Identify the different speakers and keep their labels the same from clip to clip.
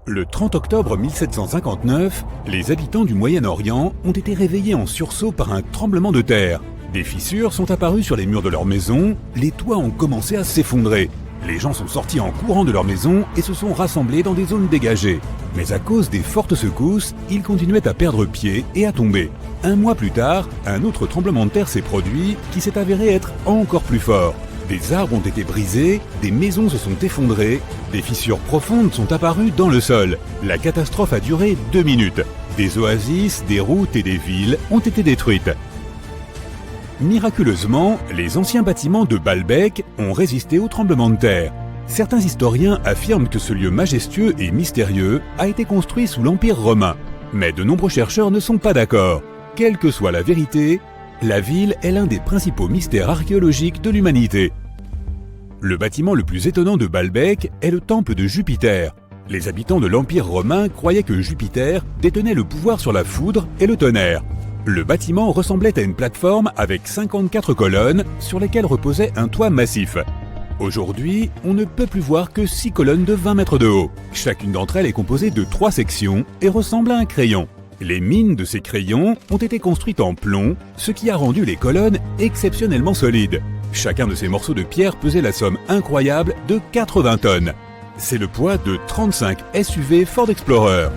Speaker 1: Le 30 octobre 1759, les habitants du Moyen-Orient ont été réveillés en sursaut par un tremblement de terre. Des fissures sont apparues sur les murs de leur maison, les toits ont commencé à s'effondrer. Les gens sont sortis en courant de leur maison et se sont rassemblés dans des zones dégagées. Mais à cause des fortes secousses, ils continuaient à perdre pied et à tomber. Un mois plus tard, un autre tremblement de terre s'est produit qui s'est avéré être encore plus fort. Des arbres ont été brisés, des maisons se sont effondrées, des fissures profondes sont apparues dans le sol. La catastrophe a duré 2 minutes. Des oasis, des routes et des villes ont été détruites. Miraculeusement, les anciens bâtiments de Baalbek ont résisté au tremblement de terre. Certains historiens affirment que ce lieu majestueux et mystérieux a été construit sous l'Empire romain. Mais de nombreux chercheurs ne sont pas d'accord. Quelle que soit la vérité, la ville est l'un des principaux mystères archéologiques de l'humanité. Le bâtiment le plus étonnant de Baalbek est le temple de Jupiter. Les habitants de l'Empire romain croyaient que Jupiter détenait le pouvoir sur la foudre et le tonnerre. Le bâtiment ressemblait à une plateforme avec 54 colonnes sur lesquelles reposait un toit massif. Aujourd'hui, on ne peut plus voir que 6 colonnes de 20 mètres de haut. Chacune d'entre elles est composée de 3 sections et ressemble à un crayon. Les mines de ces crayons ont été construites en plomb, ce qui a rendu les colonnes exceptionnellement solides. Chacun de ces morceaux de pierre pesait la somme incroyable de 80 tonnes. C'est le poids de 35 SUV Ford Explorer.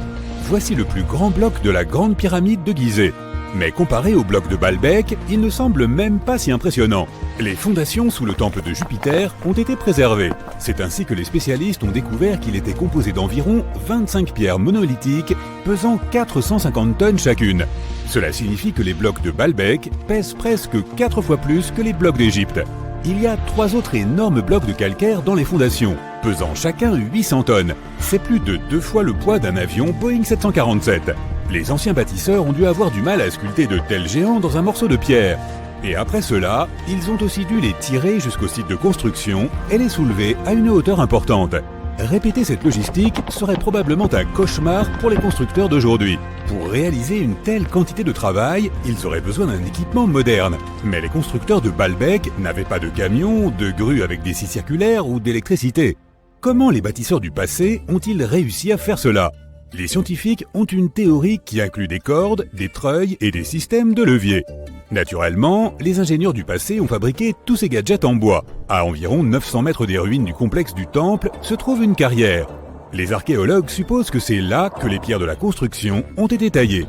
Speaker 1: Voici le plus grand bloc de la Grande Pyramide de Gizeh. Mais comparé au bloc de Baalbek, il ne semble même pas si impressionnant. Les fondations sous le temple de Jupiter ont été préservées. C'est ainsi que les spécialistes ont découvert qu'il était composé d'environ 25 pierres monolithiques pesant 450 tonnes chacune. Cela signifie que les blocs de Baalbek pèsent presque 4 fois plus que les blocs d'Égypte. Il y a 3 autres énormes blocs de calcaire dans les fondations, pesant chacun 800 tonnes. C'est plus de 2 fois le poids d'un avion Boeing 747. Les anciens bâtisseurs ont dû avoir du mal à sculpter de tels géants dans un morceau de pierre. Et après cela, ils ont aussi dû les tirer jusqu'au site de construction et les soulever à une hauteur importante. Répéter cette logistique serait probablement un cauchemar pour les constructeurs d'aujourd'hui. Pour réaliser une telle quantité de travail, ils auraient besoin d'un équipement moderne. Mais les constructeurs de Baalbek n'avaient pas de camions, de grues avec des scies circulaires ou d'électricité. Comment les bâtisseurs du passé ont-ils réussi à faire cela ? Les scientifiques ont une théorie qui inclut des cordes, des treuils et des systèmes de levier. Naturellement, les ingénieurs du passé ont fabriqué tous ces gadgets en bois. À environ 900 mètres des ruines du complexe du temple se trouve une carrière. Les archéologues supposent que c'est là que les pierres de la construction ont été taillées.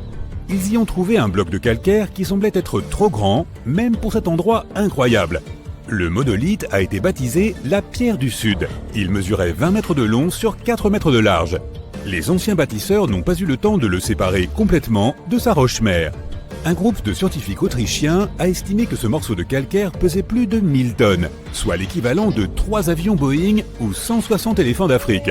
Speaker 1: Ils y ont trouvé un bloc de calcaire qui semblait être trop grand, même pour cet endroit incroyable. Le monolithe a été baptisé la pierre du Sud. Il mesurait 20 mètres de long sur 4 mètres de large. Les anciens bâtisseurs n'ont pas eu le temps de le séparer complètement de sa roche-mère. Un groupe de scientifiques autrichiens a estimé que ce morceau de calcaire pesait plus de 1000 tonnes, soit l'équivalent de 3 avions Boeing ou 160 éléphants d'Afrique.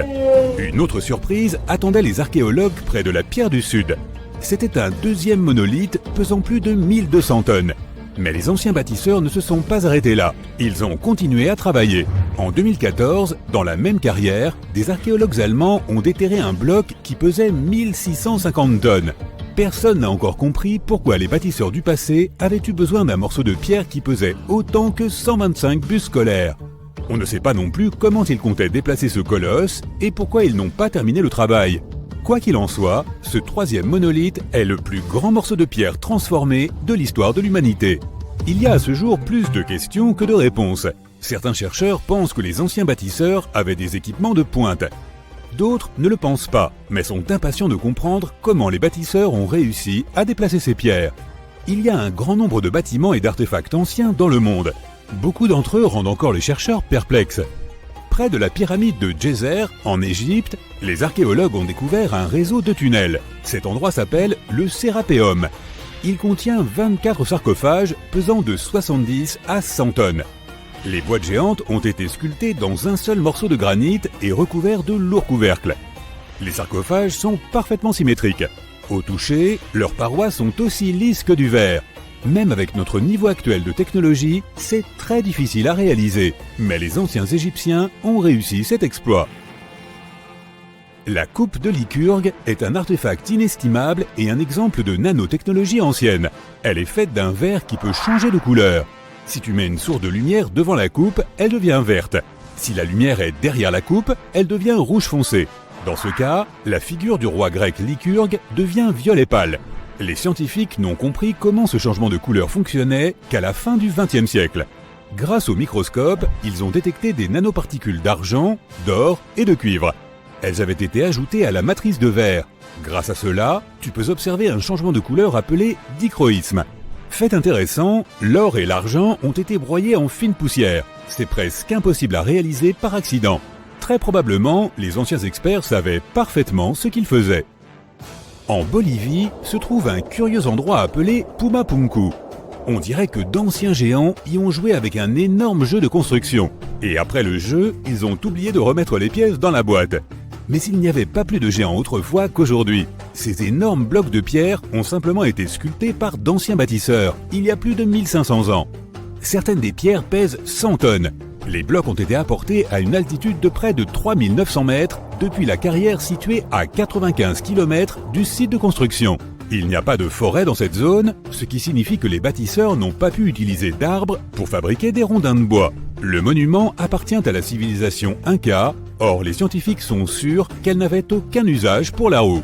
Speaker 1: Une autre surprise attendait les archéologues près de la pierre du Sud. C'était un deuxième monolithe pesant plus de 1200 tonnes. Mais les anciens bâtisseurs ne se sont pas arrêtés là. Ils ont continué à travailler. En 2014, dans la même carrière, des archéologues allemands ont déterré un bloc qui pesait 1650 tonnes. Personne n'a encore compris pourquoi les bâtisseurs du passé avaient eu besoin d'un morceau de pierre qui pesait autant que 125 bus scolaires. On ne sait pas non plus comment ils comptaient déplacer ce colosse et pourquoi ils n'ont pas terminé le travail. Quoi qu'il en soit, ce troisième monolithe est le plus grand morceau de pierre transformé de l'histoire de l'humanité. Il y a à ce jour plus de questions que de réponses. Certains chercheurs pensent que les anciens bâtisseurs avaient des équipements de pointe. D'autres ne le pensent pas, mais sont impatients de comprendre comment les bâtisseurs ont réussi à déplacer ces pierres. Il y a un grand nombre de bâtiments et d'artefacts anciens dans le monde. Beaucoup d'entre eux rendent encore les chercheurs perplexes. Près de la pyramide de Djeser, en Égypte, les archéologues ont découvert un réseau de tunnels. Cet endroit s'appelle le Sérapéum. Il contient 24 sarcophages pesant de 70 à 100 tonnes. Les boîtes géantes ont été sculptées dans un seul morceau de granit et recouverts de lourds couvercles. Les sarcophages sont parfaitement symétriques. Au toucher, leurs parois sont aussi lisses que du verre. Même avec notre niveau actuel de technologie, c'est très difficile à réaliser. Mais les anciens Égyptiens ont réussi cet exploit. La coupe de Lycurgue est un artefact inestimable et un exemple de nanotechnologie ancienne. Elle est faite d'un verre qui peut changer de couleur. Si tu mets une source de lumière devant la coupe, elle devient verte. Si la lumière est derrière la coupe, elle devient rouge foncé. Dans ce cas, la figure du roi grec Lycurgue devient violet pâle. Les scientifiques n'ont compris comment ce changement de couleur fonctionnait qu'à la fin du XXe siècle. Grâce au microscope, ils ont détecté des nanoparticules d'argent, d'or et de cuivre. Elles avaient été ajoutées à la matrice de verre. Grâce à cela, tu peux observer un changement de couleur appelé dichroïsme. Fait intéressant, l'or et l'argent ont été broyés en fine poussière. C'est presque impossible à réaliser par accident. Très probablement, les anciens experts savaient parfaitement ce qu'ils faisaient. En Bolivie se trouve un curieux endroit appelé Pumapunku. On dirait que d'anciens géants y ont joué avec un énorme jeu de construction. Et après le jeu, ils ont oublié de remettre les pièces dans la boîte. Mais il n'y avait pas plus de géants autrefois qu'aujourd'hui. Ces énormes blocs de pierre ont simplement été sculptés par d'anciens bâtisseurs, il y a plus de 1500 ans. Certaines des pierres pèsent 100 tonnes. Les blocs ont été apportés à une altitude de près de 3900 mètres depuis la carrière située à 95 km du site de construction. Il n'y a pas de forêt dans cette zone, ce qui signifie que les bâtisseurs n'ont pas pu utiliser d'arbres pour fabriquer des rondins de bois. Le monument appartient à la civilisation Inca, or les scientifiques sont sûrs qu'elle n'avait aucun usage pour la roue.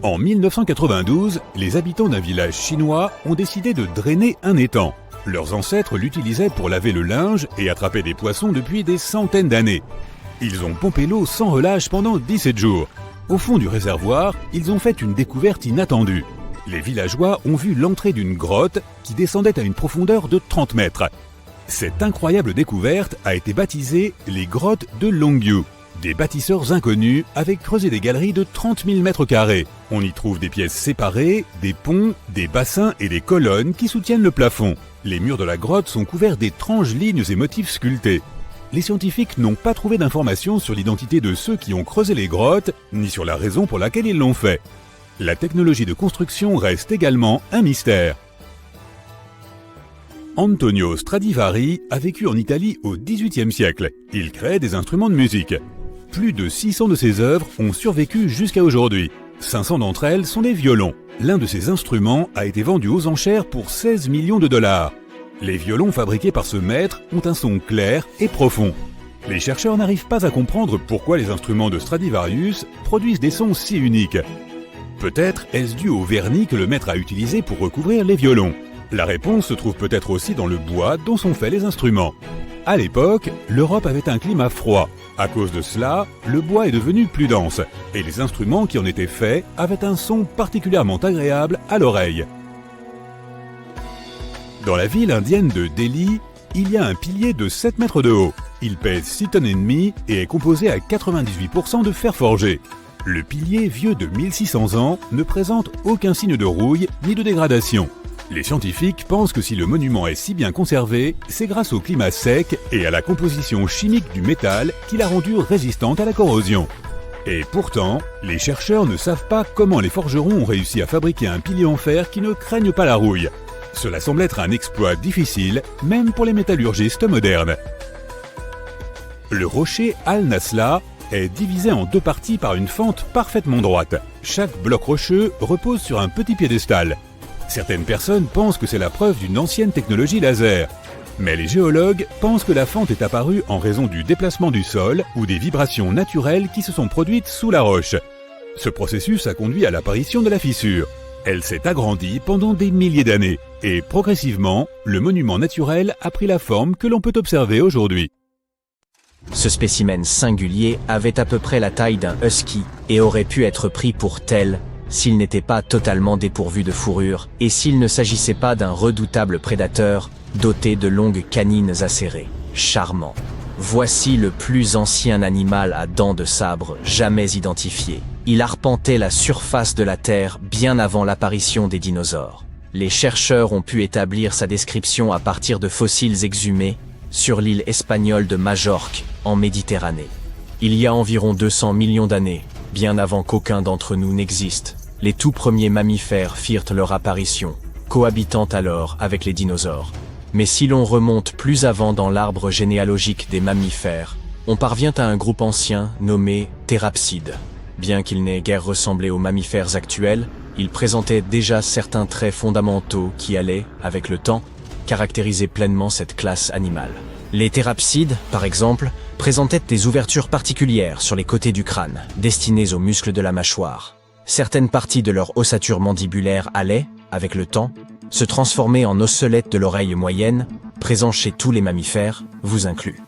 Speaker 1: En 1992, les habitants d'un village chinois ont décidé de drainer un étang. Leurs ancêtres l'utilisaient pour laver le linge et attraper des poissons depuis des centaines d'années. Ils ont pompé l'eau sans relâche pendant 17 jours. Au fond du réservoir, ils ont fait une découverte inattendue. Les villageois ont vu l'entrée d'une grotte qui descendait à une profondeur de 30 mètres. Cette incroyable découverte a été baptisée les grottes de Longyu. Des bâtisseurs inconnus avaient creusé des galeries de 30 000 mètres carrés. On y trouve des pièces séparées, des ponts, des bassins et des colonnes qui soutiennent le plafond. Les murs de la grotte sont couverts d'étranges lignes et motifs sculptés. Les scientifiques n'ont pas trouvé d'informations sur l'identité de ceux qui ont creusé les grottes, ni sur la raison pour laquelle ils l'ont fait. La technologie de construction reste également un mystère. Antonio Stradivari a vécu en Italie au XVIIIe siècle. Il crée des instruments de musique. Plus de 600 de ses œuvres ont survécu jusqu'à aujourd'hui. 500 d'entre elles sont des violons. L'un de ces instruments a été vendu aux enchères pour 16 millions de dollars. Les violons fabriqués par ce maître ont un son clair et profond. Les chercheurs n'arrivent pas à comprendre pourquoi les instruments de Stradivarius produisent des sons si uniques. Peut-être est-ce dû au vernis que le maître a utilisé pour recouvrir les violons. La réponse se trouve peut-être aussi dans le bois dont sont faits les instruments. À l'époque, l'Europe avait un climat froid. À cause de cela, le bois est devenu plus dense, et les instruments qui en étaient faits avaient un son particulièrement agréable à l'oreille. Dans la ville indienne de Delhi, il y a un pilier de 7 mètres de haut. Il pèse 6 tonnes et demie et est composé à 98% de fer forgé. Le pilier, vieux de 1600 ans, ne présente aucun signe de rouille ni de dégradation. Les scientifiques pensent que si le monument est si bien conservé, c'est grâce au climat sec et à la composition chimique du métal qui l'a rendu résistante à la corrosion. Et pourtant, les chercheurs ne savent pas comment les forgerons ont réussi à fabriquer un pilier en fer qui ne craigne pas la rouille. Cela semble être un exploit difficile, même pour les métallurgistes modernes. Le rocher Al-Nasla est divisé en deux parties par une fente parfaitement droite. Chaque bloc rocheux repose sur un petit piédestal. Certaines personnes pensent que c'est la preuve d'une ancienne technologie laser. Mais les géologues pensent que la fente est apparue en raison du déplacement du sol ou des vibrations naturelles qui se sont produites sous la roche. Ce processus a conduit à l'apparition de la fissure. Elle s'est agrandie pendant des milliers d'années et progressivement, le monument naturel a pris la forme que l'on peut observer aujourd'hui.
Speaker 2: Ce spécimen singulier avait à peu près la taille d'un husky et aurait pu être pris pour tel s'il n'était pas totalement dépourvu de fourrure et s'il ne s'agissait pas d'un redoutable prédateur doté de longues canines acérées. Charmant. Voici le plus ancien animal à dents de sabre jamais identifié. Il arpentait la surface de la Terre bien avant l'apparition des dinosaures. Les chercheurs ont pu établir sa description à partir de fossiles exhumés sur l'île espagnole de Majorque, en Méditerranée. Il y a environ 200 millions d'années, bien avant qu'aucun d'entre nous n'existe, les tout premiers mammifères firent leur apparition, cohabitant alors avec les dinosaures. Mais si l'on remonte plus avant dans l'arbre généalogique des mammifères, on parvient à un groupe ancien nommé Thérapsides. Bien qu'il n'ait guère ressemblé aux mammifères actuels, il présentait déjà certains traits fondamentaux qui allaient, avec le temps, caractériser pleinement cette classe animale. Les thérapsides, par exemple, présentaient des ouvertures particulières sur les côtés du crâne, destinées aux muscles de la mâchoire. Certaines parties de leur ossature mandibulaire allaient, avec le temps, se transformer en osselettes de l'oreille moyenne, présents chez tous les mammifères, vous inclus.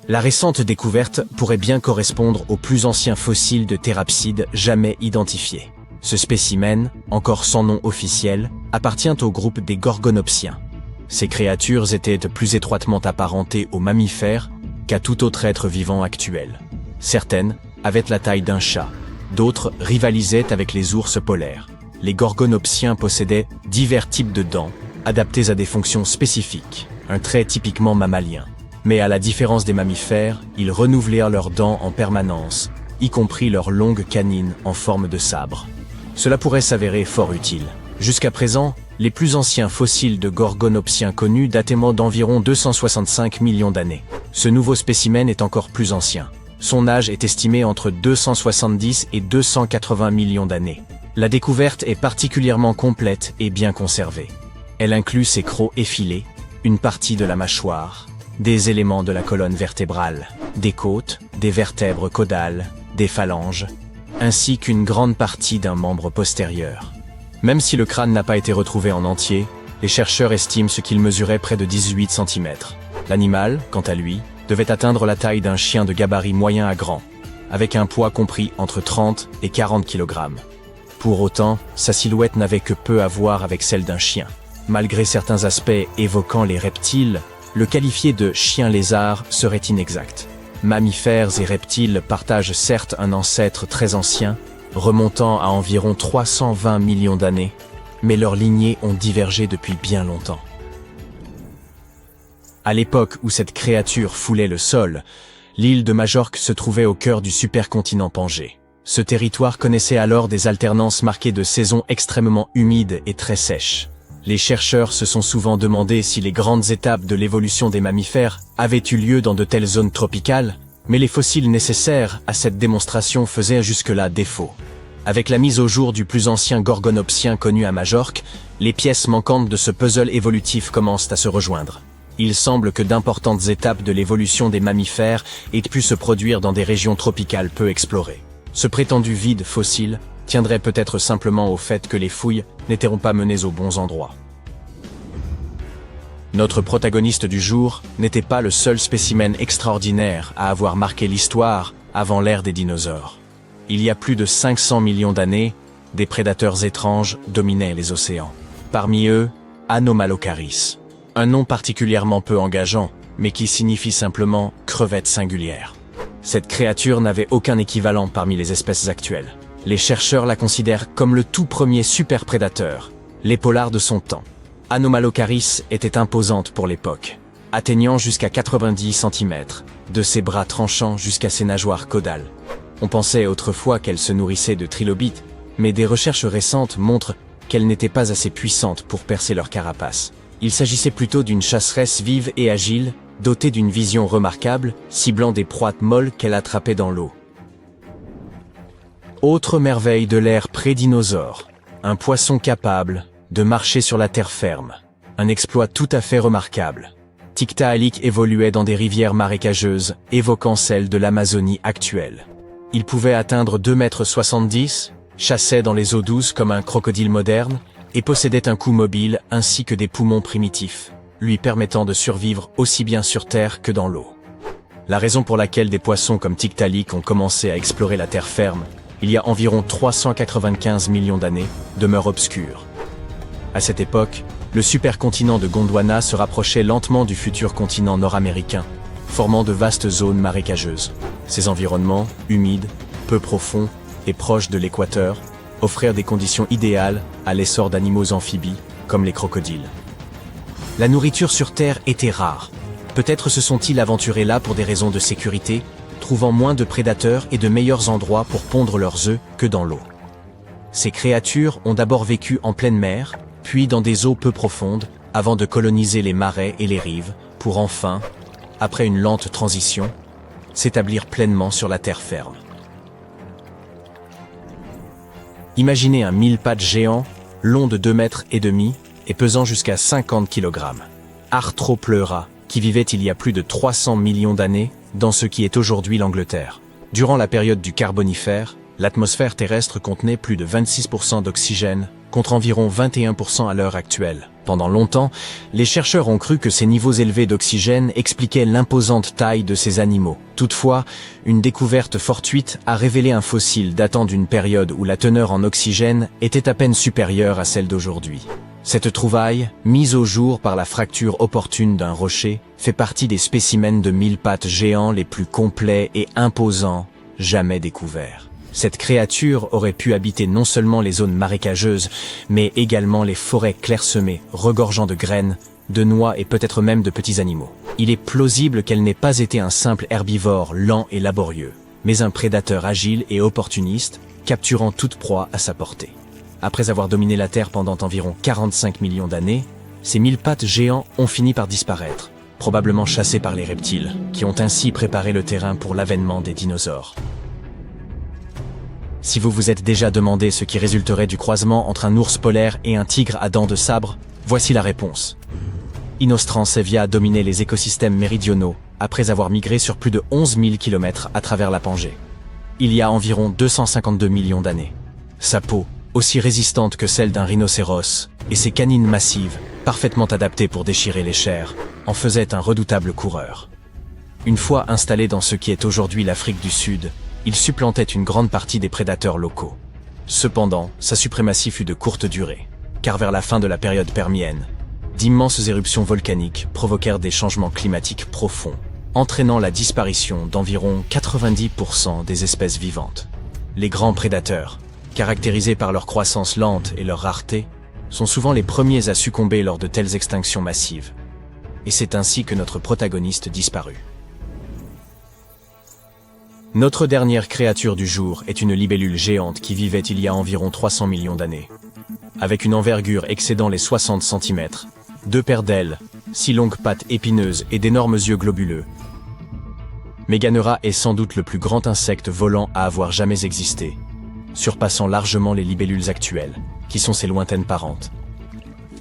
Speaker 2: La récente découverte pourrait bien correspondre aux plus anciens fossiles de thérapsides jamais identifiés. Ce spécimen, encore sans nom officiel, appartient au groupe des gorgonopsiens. Ces créatures étaient plus étroitement apparentées aux mammifères qu'à tout autre être vivant actuel. Certaines avaient la taille d'un chat, d'autres rivalisaient avec les ours polaires. Les gorgonopsiens possédaient divers types de dents, adaptés à des fonctions spécifiques, un trait typiquement mammalien. Mais à la différence des mammifères, ils renouvelèrent leurs dents en permanence, y compris leurs longues canines en forme de sabre. Cela pourrait s'avérer fort utile. Jusqu'à présent, les plus anciens fossiles de gorgonopsiens connus dataient d'environ 265 millions d'années. Ce nouveau spécimen est encore plus ancien. Son âge est estimé entre 270 et 280 millions d'années. La découverte est particulièrement complète et bien conservée. Elle inclut ses crocs effilés, une partie de la mâchoire, des éléments de la colonne vertébrale, des côtes, des vertèbres caudales, des phalanges, ainsi qu'une grande partie d'un membre postérieur. Même si le crâne n'a pas été retrouvé en entier, les chercheurs estiment ce qu'il mesurait près de 18 cm. L'animal, quant à lui, devait atteindre la taille d'un chien de gabarit moyen à grand, avec un poids compris entre 30 et 40 kg. Pour autant, sa silhouette n'avait que peu à voir avec celle d'un chien. Malgré certains aspects évoquant les reptiles, le qualifier de chien-lézard serait inexact. Mammifères et reptiles partagent certes un ancêtre très ancien, remontant à environ 320 millions d'années, mais leurs lignées ont divergé depuis bien longtemps. À l'époque où cette créature foulait le sol, l'île de Majorque se trouvait au cœur du supercontinent Pangée. Ce territoire connaissait alors des alternances marquées de saisons extrêmement humides et très sèches. Les chercheurs se sont souvent demandé si les grandes étapes de l'évolution des mammifères avaient eu lieu dans de telles zones tropicales, mais les fossiles nécessaires à cette démonstration faisaient jusque-là défaut. Avec la mise au jour du plus ancien gorgonopsien connu à Majorque, les pièces manquantes de ce puzzle évolutif commencent à se rejoindre. Il semble que d'importantes étapes de l'évolution des mammifères aient pu se produire dans des régions tropicales peu explorées. Ce prétendu vide fossile tiendrait peut-être simplement au fait que les fouilles n'étaient pas menées aux bons endroits. Notre protagoniste du jour n'était pas le seul spécimen extraordinaire à avoir marqué l'histoire avant l'ère des dinosaures. Il y a plus de 500 millions d'années, des prédateurs étranges dominaient les océans. Parmi eux, Anomalocaris, un nom particulièrement peu engageant, mais qui signifie simplement « crevette singulière ». Cette créature n'avait aucun équivalent parmi les espèces actuelles. Les chercheurs la considèrent comme le tout premier superprédateur, l'épaulard de son temps. Anomalocaris était imposante pour l'époque, atteignant jusqu'à 90 cm, de ses bras tranchants jusqu'à ses nageoires caudales. On pensait autrefois qu'elle se nourrissait de trilobites, mais des recherches récentes montrent qu'elle n'était pas assez puissante pour percer leur carapace. Il s'agissait plutôt d'une chasseresse vive et agile, dotée d'une vision remarquable, ciblant des proies molles qu'elle attrapait dans l'eau. Autre merveille de l'ère pré-dinosaure, un poisson capable de marcher sur la terre ferme. Un exploit tout à fait remarquable. Tiktaalik évoluait dans des rivières marécageuses, évoquant celles de l'Amazonie actuelle. Il pouvait atteindre 2,70 m, chassait dans les eaux douces comme un crocodile moderne, et possédait un cou mobile ainsi que des poumons primitifs, lui permettant de survivre aussi bien sur terre que dans l'eau. La raison pour laquelle des poissons comme Tiktaalik ont commencé à explorer la terre ferme, il y a environ 395 millions d'années, demeure obscure. À cette époque, le supercontinent de Gondwana se rapprochait lentement du futur continent nord-américain, formant de vastes zones marécageuses. Ces environnements, humides, peu profonds et proches de l'équateur, offrirent des conditions idéales à l'essor d'animaux amphibies, comme les crocodiles. La nourriture sur Terre était rare. Peut-être se sont-ils aventurés là pour des raisons de sécurité, trouvant moins de prédateurs et de meilleurs endroits pour pondre leurs œufs que dans l'eau. Ces créatures ont d'abord vécu en pleine mer, puis dans des eaux peu profondes, avant de coloniser les marais et les rives, pour enfin, après une lente transition, s'établir pleinement sur la terre ferme. Imaginez un mille-pattes géant, long de 2,5 m et pesant jusqu'à 50 kg. Arthropleura, qui vivaient il y a plus de 300 millions d'années dans ce qui est aujourd'hui l'Angleterre. Durant la période du Carbonifère, l'atmosphère terrestre contenait plus de 26% d'oxygène, contre environ 21% à l'heure actuelle. Pendant longtemps, les chercheurs ont cru que ces niveaux élevés d'oxygène expliquaient l'imposante taille de ces animaux. Toutefois, une découverte fortuite a révélé un fossile datant d'une période où la teneur en oxygène était à peine supérieure à celle d'aujourd'hui. Cette trouvaille, mise au jour par la fracture opportune d'un rocher, fait partie des spécimens de mille-pattes géants les plus complets et imposants jamais découverts. Cette créature aurait pu habiter non seulement les zones marécageuses, mais également les forêts clairsemées, regorgeant de graines, de noix et peut-être même de petits animaux. Il est plausible qu'elle n'ait pas été un simple herbivore lent et laborieux, mais un prédateur agile et opportuniste, capturant toute proie à sa portée. Après avoir dominé la Terre pendant environ 45 millions d'années, ces mille-pattes géants ont fini par disparaître, probablement chassés par les reptiles, qui ont ainsi préparé le terrain pour l'avènement des dinosaures. Si vous vous êtes déjà demandé ce qui résulterait du croisement entre un ours polaire et un tigre à dents de sabre, voici la réponse. Inostrancevia a dominé les écosystèmes méridionaux après avoir migré sur plus de 11 000 km à travers la Pangée. Il y a environ 252 millions d'années. Sa peau, aussi résistante que celle d'un rhinocéros, et ses canines massives, parfaitement adaptées pour déchirer les chairs, en faisaient un redoutable coureur. Une fois installé dans ce qui est aujourd'hui l'Afrique du Sud, il supplantait une grande partie des prédateurs locaux. Cependant, sa suprématie fut de courte durée, car vers la fin de la période permienne, d'immenses éruptions volcaniques provoquèrent des changements climatiques profonds, entraînant la disparition d'environ 90% des espèces vivantes. Les grands prédateurs, caractérisés par leur croissance lente et leur rareté, sont souvent les premiers à succomber lors de telles extinctions massives. Et c'est ainsi que notre protagoniste disparut. Notre dernière créature du jour est une libellule géante qui vivait il y a environ 300 millions d'années. Avec une envergure excédant les 60 cm, 2 paires d'ailes, 6 longues pattes épineuses et d'énormes yeux globuleux, Meganeura est sans doute le plus grand insecte volant à avoir jamais existé, surpassant largement les libellules actuelles, qui sont ses lointaines parentes.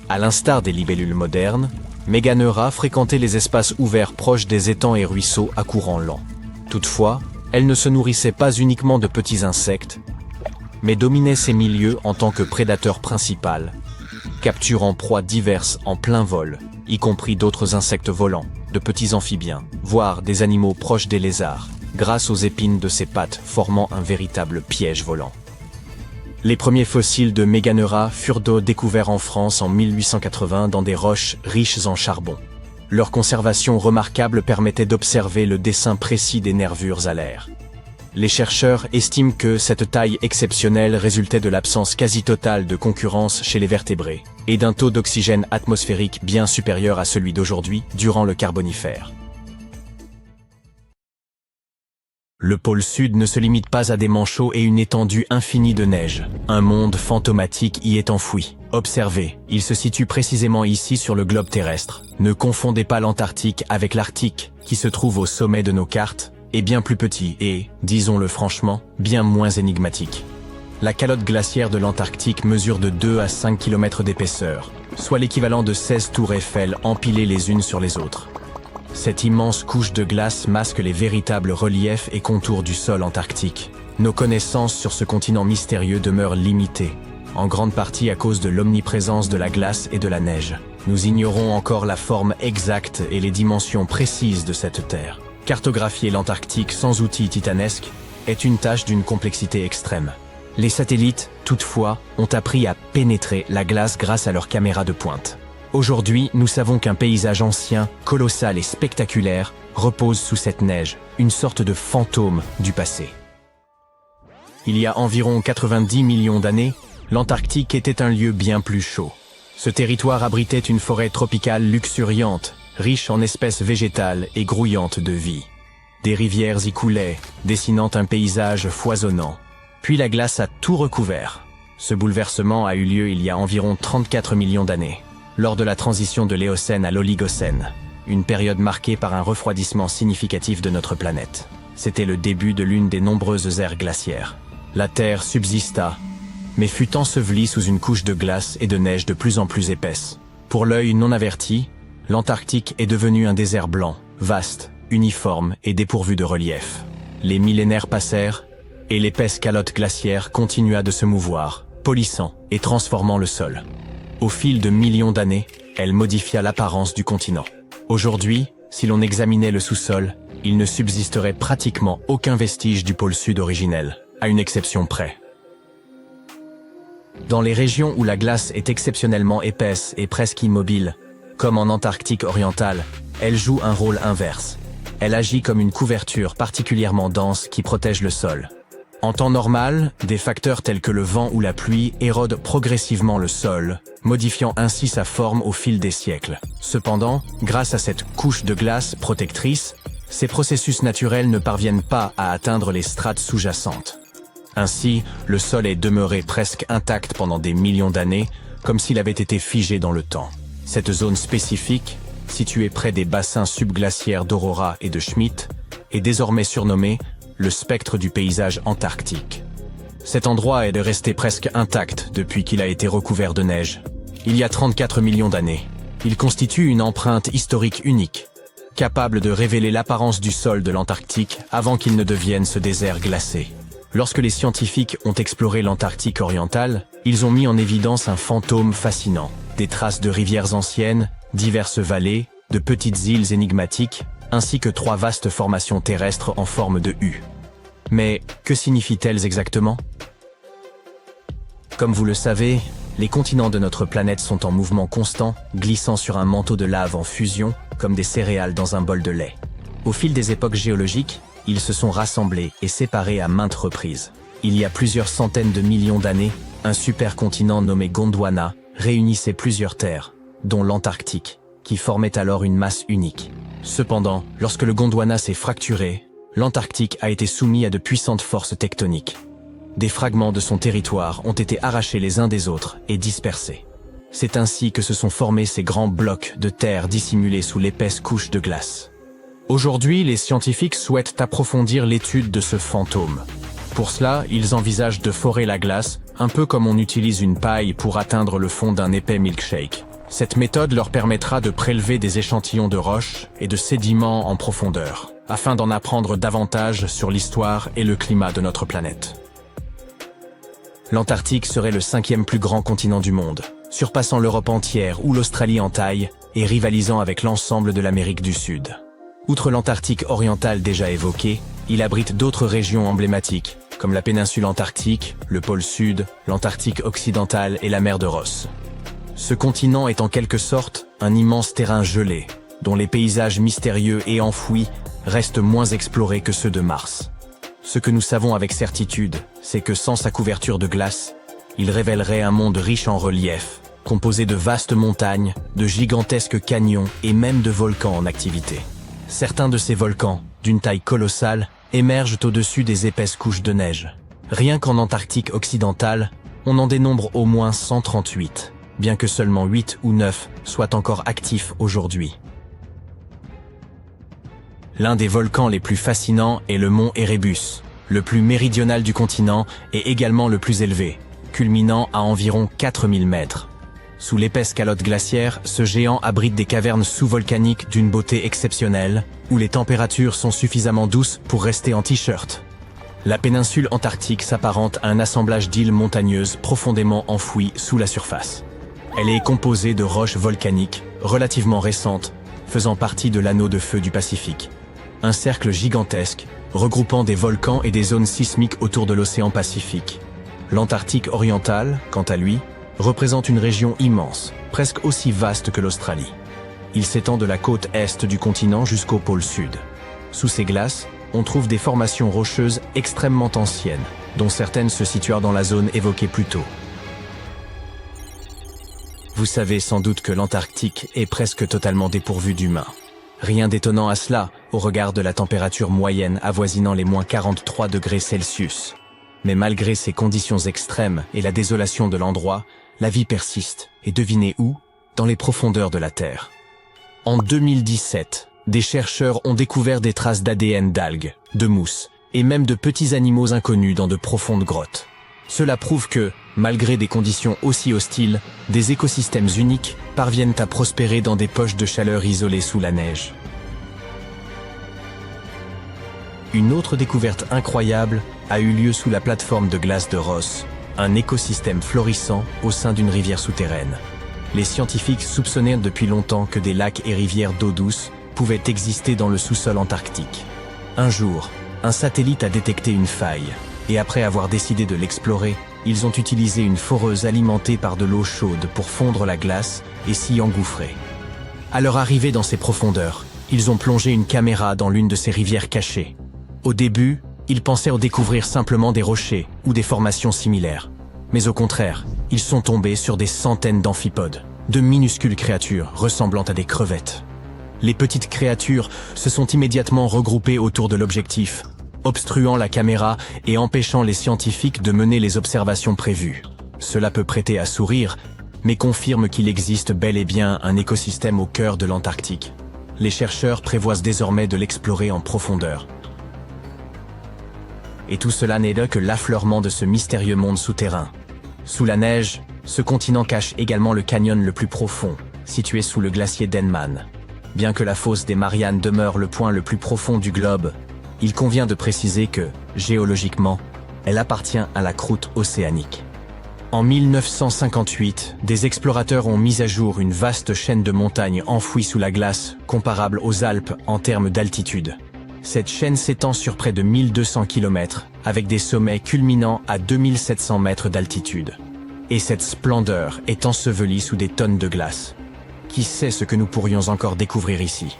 Speaker 2: À l'instar des libellules modernes, Meganeura fréquentait les espaces ouverts proches des étangs et ruisseaux à courant lent. Toutefois, elle ne se nourrissait pas uniquement de petits insectes, mais dominait ces milieux en tant que prédateur principal, capturant proies diverses en plein vol, y compris d'autres insectes volants, de petits amphibiens, voire des animaux proches des lézards, grâce aux épines de ses pattes formant un véritable piège volant. Les premiers fossiles de Meganeura furent découverts en France en 1880 dans des roches riches en charbon. Leur conservation remarquable permettait d'observer le dessin précis des nervures alaires. Les chercheurs estiment que cette taille exceptionnelle résultait de l'absence quasi totale de concurrence chez les vertébrés et d'un taux d'oxygène atmosphérique bien supérieur à celui d'aujourd'hui durant le Carbonifère. Le pôle sud ne se limite pas à des manchots et une étendue infinie de neige. Un monde fantomatique y est enfoui. Observez, il se situe précisément ici sur le globe terrestre. Ne confondez pas l'Antarctique avec l'Arctique, qui se trouve au sommet de nos cartes, est bien plus petit et, disons-le franchement, bien moins énigmatique. La calotte glaciaire de l'Antarctique mesure de 2 à 5 km d'épaisseur, soit l'équivalent de 16 tours Eiffel empilées les unes sur les autres. Cette immense couche de glace masque les véritables reliefs et contours du sol antarctique. Nos connaissances sur ce continent mystérieux demeurent limitées, en grande partie à cause de l'omniprésence de la glace et de la neige. Nous ignorons encore la forme exacte et les dimensions précises de cette terre. Cartographier l'Antarctique sans outils titanesques est une tâche d'une complexité extrême. Les satellites, toutefois, ont appris à pénétrer la glace grâce à leurs caméras de pointe. Aujourd'hui, nous savons qu'un paysage ancien, colossal et spectaculaire repose sous cette neige, une sorte de fantôme du passé. Il y a environ 90 millions d'années, l'Antarctique était un lieu bien plus chaud. Ce territoire abritait une forêt tropicale luxuriante, riche en espèces végétales et grouillante de vie. Des rivières y coulaient, dessinant un paysage foisonnant. Puis la glace a tout recouvert. Ce bouleversement a eu lieu il y a environ 34 millions d'années, lors de la transition de l'Éocène à l'Oligocène, une période marquée par un refroidissement significatif de notre planète. C'était le début de l'une des nombreuses ères glaciaires. La Terre subsista, mais fut ensevelie sous une couche de glace et de neige de plus en plus épaisse. Pour l'œil non averti, L'Antarctique est devenu un désert blanc, vaste, uniforme et dépourvu de relief. Les millénaires passèrent, et l'épaisse calotte glaciaire continua de se mouvoir, polissant et transformant le sol. Au fil de millions d'années, elle modifia l'apparence du continent. Aujourd'hui, si l'on examinait le sous-sol, il ne subsisterait pratiquement aucun vestige du pôle sud originel, à une exception près. Dans les régions où la glace est exceptionnellement épaisse et presque immobile, comme en Antarctique orientale, elle joue un rôle inverse. Elle agit comme une couverture particulièrement dense qui protège le sol. En temps normal, des facteurs tels que le vent ou la pluie érodent progressivement le sol, modifiant ainsi sa forme au fil des siècles. Cependant, grâce à cette couche de glace protectrice, ces processus naturels ne parviennent pas à atteindre les strates sous-jacentes. Ainsi, le sol est demeuré presque intact pendant des millions d'années, comme s'il avait été figé dans le temps. Cette zone spécifique, située près des bassins subglaciaires d'Aurora et de Schmidt, est désormais surnommée le spectre du paysage antarctique. Cet endroit est resté presque intact depuis qu'il a été recouvert de neige. Il y a 34 millions d'années. Il constitue une empreinte historique unique, capable de révéler l'apparence du sol de l'Antarctique avant qu'il ne devienne ce désert glacé. Lorsque les scientifiques ont exploré l'Antarctique orientale, ils ont mis en évidence un fantôme fascinant. Des traces de rivières anciennes, diverses vallées, de petites îles énigmatiques, ainsi que 3 vastes formations terrestres en forme de U. Mais que signifient-elles exactement? Comme vous le savez, les continents de notre planète sont en mouvement constant, glissant sur un manteau de lave en fusion, comme des céréales dans un bol de lait. Au fil des époques géologiques, ils se sont rassemblés et séparés à maintes reprises. Il y a plusieurs centaines de millions d'années, un supercontinent nommé Gondwana réunissait plusieurs terres, dont l'Antarctique, qui formait alors une masse unique. Cependant, lorsque le Gondwana s'est fracturé, l'Antarctique a été soumis à de puissantes forces tectoniques. Des fragments de son territoire ont été arrachés les uns des autres et dispersés. C'est ainsi que se sont formés ces grands blocs de terre dissimulés sous l'épaisse couche de glace. Aujourd'hui, les scientifiques souhaitent approfondir l'étude de ce fantôme. Pour cela, ils envisagent de forer la glace, un peu comme on utilise une paille pour atteindre le fond d'un épais milkshake. Cette méthode leur permettra de prélever des échantillons de roches et de sédiments en profondeur, afin d'en apprendre davantage sur l'histoire et le climat de notre planète. L'Antarctique serait le 5e plus grand continent du monde, surpassant l'Europe entière ou l'Australie en taille et rivalisant avec l'ensemble de l'Amérique du Sud. Outre l'Antarctique orientale déjà évoquée, il abrite d'autres régions emblématiques, comme la péninsule antarctique, le pôle Sud, l'Antarctique occidental et la mer de Ross. Ce continent est en quelque sorte un immense terrain gelé, dont les paysages mystérieux et enfouis restent moins explorés que ceux de Mars. Ce que nous savons avec certitude, c'est que sans sa couverture de glace, il révélerait un monde riche en relief, composé de vastes montagnes, de gigantesques canyons et même de volcans en activité. Certains de ces volcans, d'une taille colossale, émergent au-dessus des épaisses couches de neige. Rien qu'en Antarctique occidentale, on en dénombre au moins 138, bien que seulement 8 ou 9 soient encore actifs aujourd'hui. L'un des volcans les plus fascinants est le mont Erebus, le plus méridional du continent et également le plus élevé, culminant à environ 4000 mètres. Sous l'épaisse calotte glaciaire, ce géant abrite des cavernes sous-volcaniques d'une beauté exceptionnelle, où les températures sont suffisamment douces pour rester en t-shirt. La péninsule antarctique s'apparente à un assemblage d'îles montagneuses profondément enfouies sous la surface. Elle est composée de roches volcaniques, relativement récentes, faisant partie de l'anneau de feu du Pacifique. Un cercle gigantesque, regroupant des volcans et des zones sismiques autour de l'océan Pacifique. L'Antarctique oriental, quant à lui, représente une région immense, presque aussi vaste que l'Australie. Il s'étend de la côte est du continent jusqu'au pôle sud. Sous ces glaces, on trouve des formations rocheuses extrêmement anciennes, dont certaines se situent dans la zone évoquée plus tôt. Vous savez sans doute que l'Antarctique est presque totalement dépourvu d'humains. Rien d'étonnant à cela, au regard de la température moyenne avoisinant les moins 43 degrés Celsius. Mais malgré ces conditions extrêmes et la désolation de l'endroit, la vie persiste, et devinez où? Dans les profondeurs de la Terre. En 2017, des chercheurs ont découvert des traces d'ADN d'algues, de mousses, et même de petits animaux inconnus dans de profondes grottes. Cela prouve que, malgré des conditions aussi hostiles, des écosystèmes uniques parviennent à prospérer dans des poches de chaleur isolées sous la neige. Une autre découverte incroyable a eu lieu sous la plateforme de glace de Ross, un écosystème florissant au sein d'une rivière souterraine. Les scientifiques soupçonnaient depuis longtemps que des lacs et rivières d'eau douce pouvaient exister dans le sous-sol antarctique. Un jour, un satellite a détecté une faille, et après avoir décidé de l'explorer, ils ont utilisé une foreuse alimentée par de l'eau chaude pour fondre la glace et s'y engouffrer. À leur arrivée dans ces profondeurs, ils ont plongé une caméra dans l'une de ces rivières cachées. Au début, ils pensèrent découvrir simplement des rochers ou des formations similaires. Mais au contraire, ils sont tombés sur des centaines d'amphipodes, de minuscules créatures ressemblant à des crevettes. Les petites créatures se sont immédiatement regroupées autour de l'objectif, obstruant la caméra et empêchant les scientifiques de mener les observations prévues. Cela peut prêter à sourire, mais confirme qu'il existe bel et bien un écosystème au cœur de l'Antarctique. Les chercheurs prévoient désormais de l'explorer en profondeur. Et tout cela n'est là que l'affleurement de ce mystérieux monde souterrain. Sous la neige, ce continent cache également le canyon le plus profond, situé sous le glacier Denman. Bien que la fosse des Mariannes demeure le point le plus profond du globe, il convient de préciser que, géologiquement, elle appartient à la croûte océanique. En 1958, des explorateurs ont mis à jour une vaste chaîne de montagnes enfouies sous la glace, comparable aux Alpes en termes d'altitude. Cette chaîne s'étend sur près de 1200 km, avec des sommets culminant à 2700 mètres d'altitude. Et cette splendeur est ensevelie sous des tonnes de glace. Qui sait ce que nous pourrions encore découvrir ici?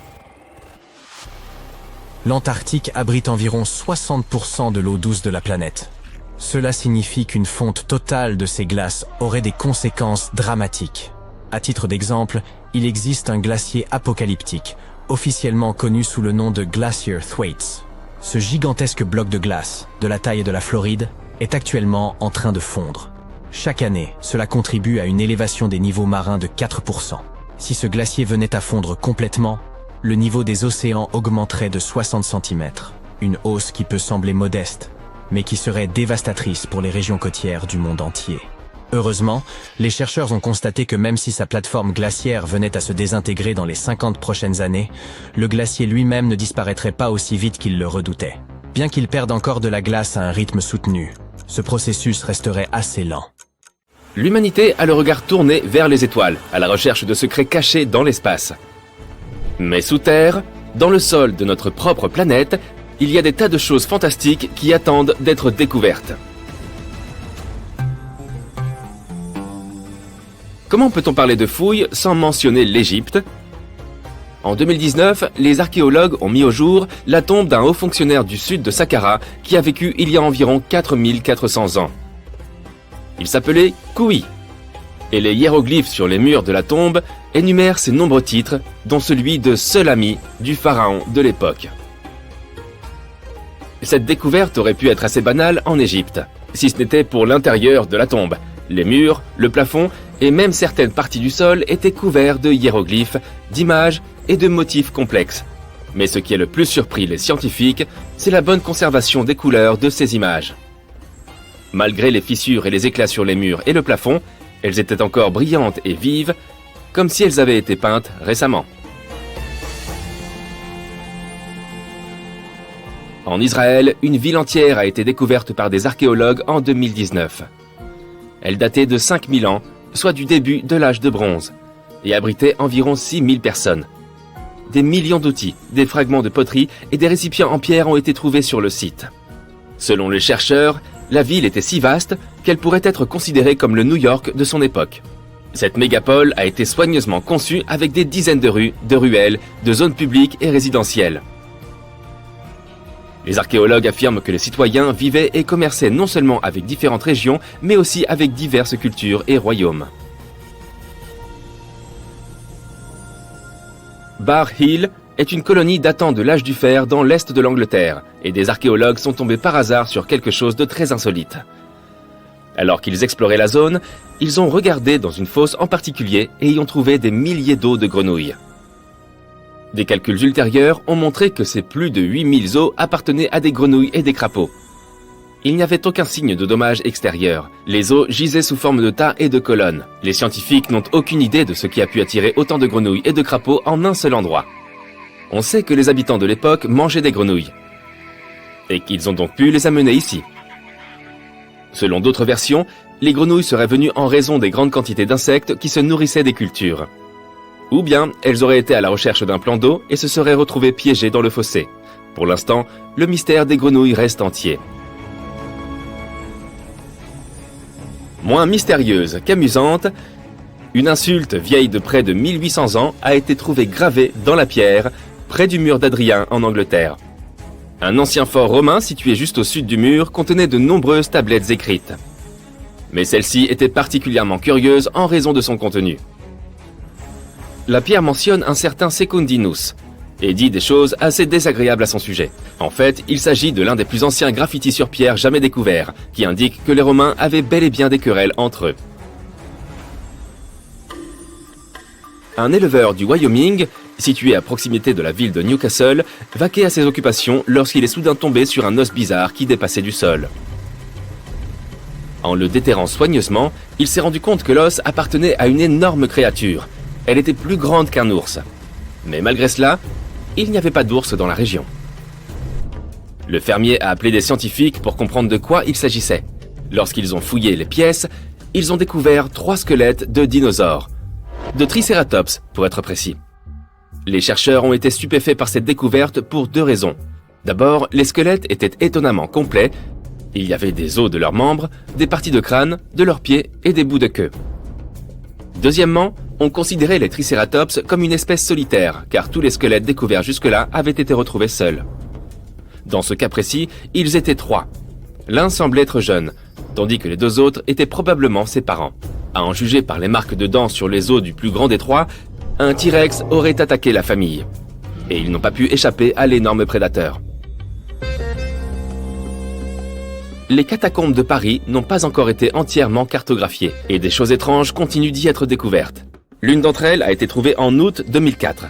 Speaker 2: L'Antarctique abrite environ 60% de l'eau douce de la planète. Cela signifie qu'une fonte totale de ces glaces aurait des conséquences dramatiques. À titre d'exemple, il existe un glacier apocalyptique, officiellement connu sous le nom de Glacier Thwaites. Ce gigantesque bloc de glace, de la taille de la Floride, est actuellement en train de fondre. Chaque année, cela contribue à une élévation des niveaux marins de 4%. Si ce glacier venait à fondre complètement, le niveau des océans augmenterait de 60 cm. Une hausse qui peut sembler modeste, mais qui serait dévastatrice pour les régions côtières du monde entier. Heureusement, les chercheurs ont constaté que même si sa plateforme glaciaire venait à se désintégrer dans les 50 prochaines années, le glacier lui-même ne disparaîtrait pas aussi vite qu'il le redoutait. Bien qu'il perde encore de la glace à un rythme soutenu, ce processus resterait assez lent.
Speaker 3: L'humanité a le regard tourné vers les étoiles, à la recherche de secrets cachés dans l'espace. Mais sous terre, dans le sol de notre propre planète, il y a des tas de choses fantastiques qui attendent d'être découvertes. Comment peut-on parler de fouilles sans mentionner l'Égypte? En 2019, les archéologues ont mis au jour la tombe d'un haut fonctionnaire du sud de Saqqara qui a vécu il y a environ 4400 ans. Il s'appelait Khuy, et les hiéroglyphes sur les murs de la tombe énumèrent ses nombreux titres, dont celui de seul ami du pharaon de l'époque. Cette découverte aurait pu être assez banale en Égypte, si ce n'était pour l'intérieur de la tombe. Les murs, le plafond et même certaines parties du sol étaient couverts de hiéroglyphes, d'images et de motifs complexes. Mais ce qui a le plus surpris les scientifiques, c'est la bonne conservation des couleurs de ces images. Malgré les fissures et les éclats sur les murs et le plafond, elles étaient encore brillantes et vives, comme si elles avaient été peintes récemment. En Israël, une ville entière a été découverte par des archéologues en 2019. Elle datait de 5000 ans, soit du début de l'âge de bronze, et abritait environ 6000 personnes. Des millions d'outils, des fragments de poterie et des récipients en pierre ont été trouvés sur le site. Selon les chercheurs, la ville était si vaste qu'elle pourrait être considérée comme le New York de son époque. Cette mégapole a été soigneusement conçue avec des dizaines de rues, de ruelles, de zones publiques et résidentielles. Les archéologues affirment que les citoyens vivaient et commerçaient non seulement avec différentes régions, mais aussi avec diverses cultures et royaumes. Bar Hill est une colonie datant de l'âge du fer dans l'est de l'Angleterre, et des archéologues sont tombés par hasard sur quelque chose de très insolite. Alors qu'ils exploraient la zone, ils ont regardé dans une fosse en particulier et y ont trouvé des milliers d'os de grenouilles. Des calculs ultérieurs ont montré que ces plus de 8000 os appartenaient à des grenouilles et des crapauds. Il n'y avait aucun signe de dommage extérieur. Les os gisaient sous forme de tas et de colonnes. Les scientifiques n'ont aucune idée de ce qui a pu attirer autant de grenouilles et de crapauds en un seul endroit. On sait que les habitants de l'époque mangeaient des grenouilles, et qu'ils ont donc pu les amener ici. Selon d'autres versions, les grenouilles seraient venues en raison des grandes quantités d'insectes qui se nourrissaient des cultures. Ou bien, elles auraient été à la recherche d'un plan d'eau et se seraient retrouvées piégées dans le fossé. Pour l'instant, le mystère des grenouilles reste entier. Moins mystérieuse qu'amusante, une insulte vieille de près de 1800 ans a été trouvée gravée dans la pierre, près du mur d'Adrien en Angleterre. Un ancien fort romain situé juste au sud du mur contenait de nombreuses tablettes écrites. Mais celle-ci était particulièrement curieuse en raison de son contenu. La pierre mentionne un certain Secundinus et dit des choses assez désagréables à son sujet. En fait, il s'agit de l'un des plus anciens graffitis sur pierre jamais découverts, qui indique que les Romains avaient bel et bien des querelles entre eux. Un éleveur du Wyoming, situé à proximité de la ville de Newcastle, vaquait à ses occupations lorsqu'il est soudain tombé sur un os bizarre qui dépassait du sol. En le déterrant soigneusement, il s'est rendu compte que l'os appartenait à une énorme créature. Elle était plus grande qu'un ours. Mais malgré cela, il n'y avait pas d'ours dans la région. Le fermier a appelé des scientifiques pour comprendre de quoi il s'agissait. Lorsqu'ils ont fouillé les pièces, ils ont découvert 3 squelettes de dinosaures. De Triceratops, pour être précis. Les chercheurs ont été stupéfaits par cette découverte pour 2 raisons. D'abord, les squelettes étaient étonnamment complets. Il y avait des os de leurs membres, des parties de crâne, de leurs pieds et des bouts de queue. Deuxièmement, on considérait les Triceratops comme une espèce solitaire, car tous les squelettes découverts jusque-là avaient été retrouvés seuls. Dans ce cas précis, ils étaient 3. L'un semblait être jeune, tandis que les 2 autres étaient probablement ses parents. À en juger par les marques de dents sur les os du plus grand des 3, un T-Rex aurait attaqué la famille. Et ils n'ont pas pu échapper à l'énorme prédateur. Les catacombes de Paris n'ont pas encore été entièrement cartographiées, et des choses étranges continuent d'y être découvertes. L'une d'entre elles a été trouvée en août 2004.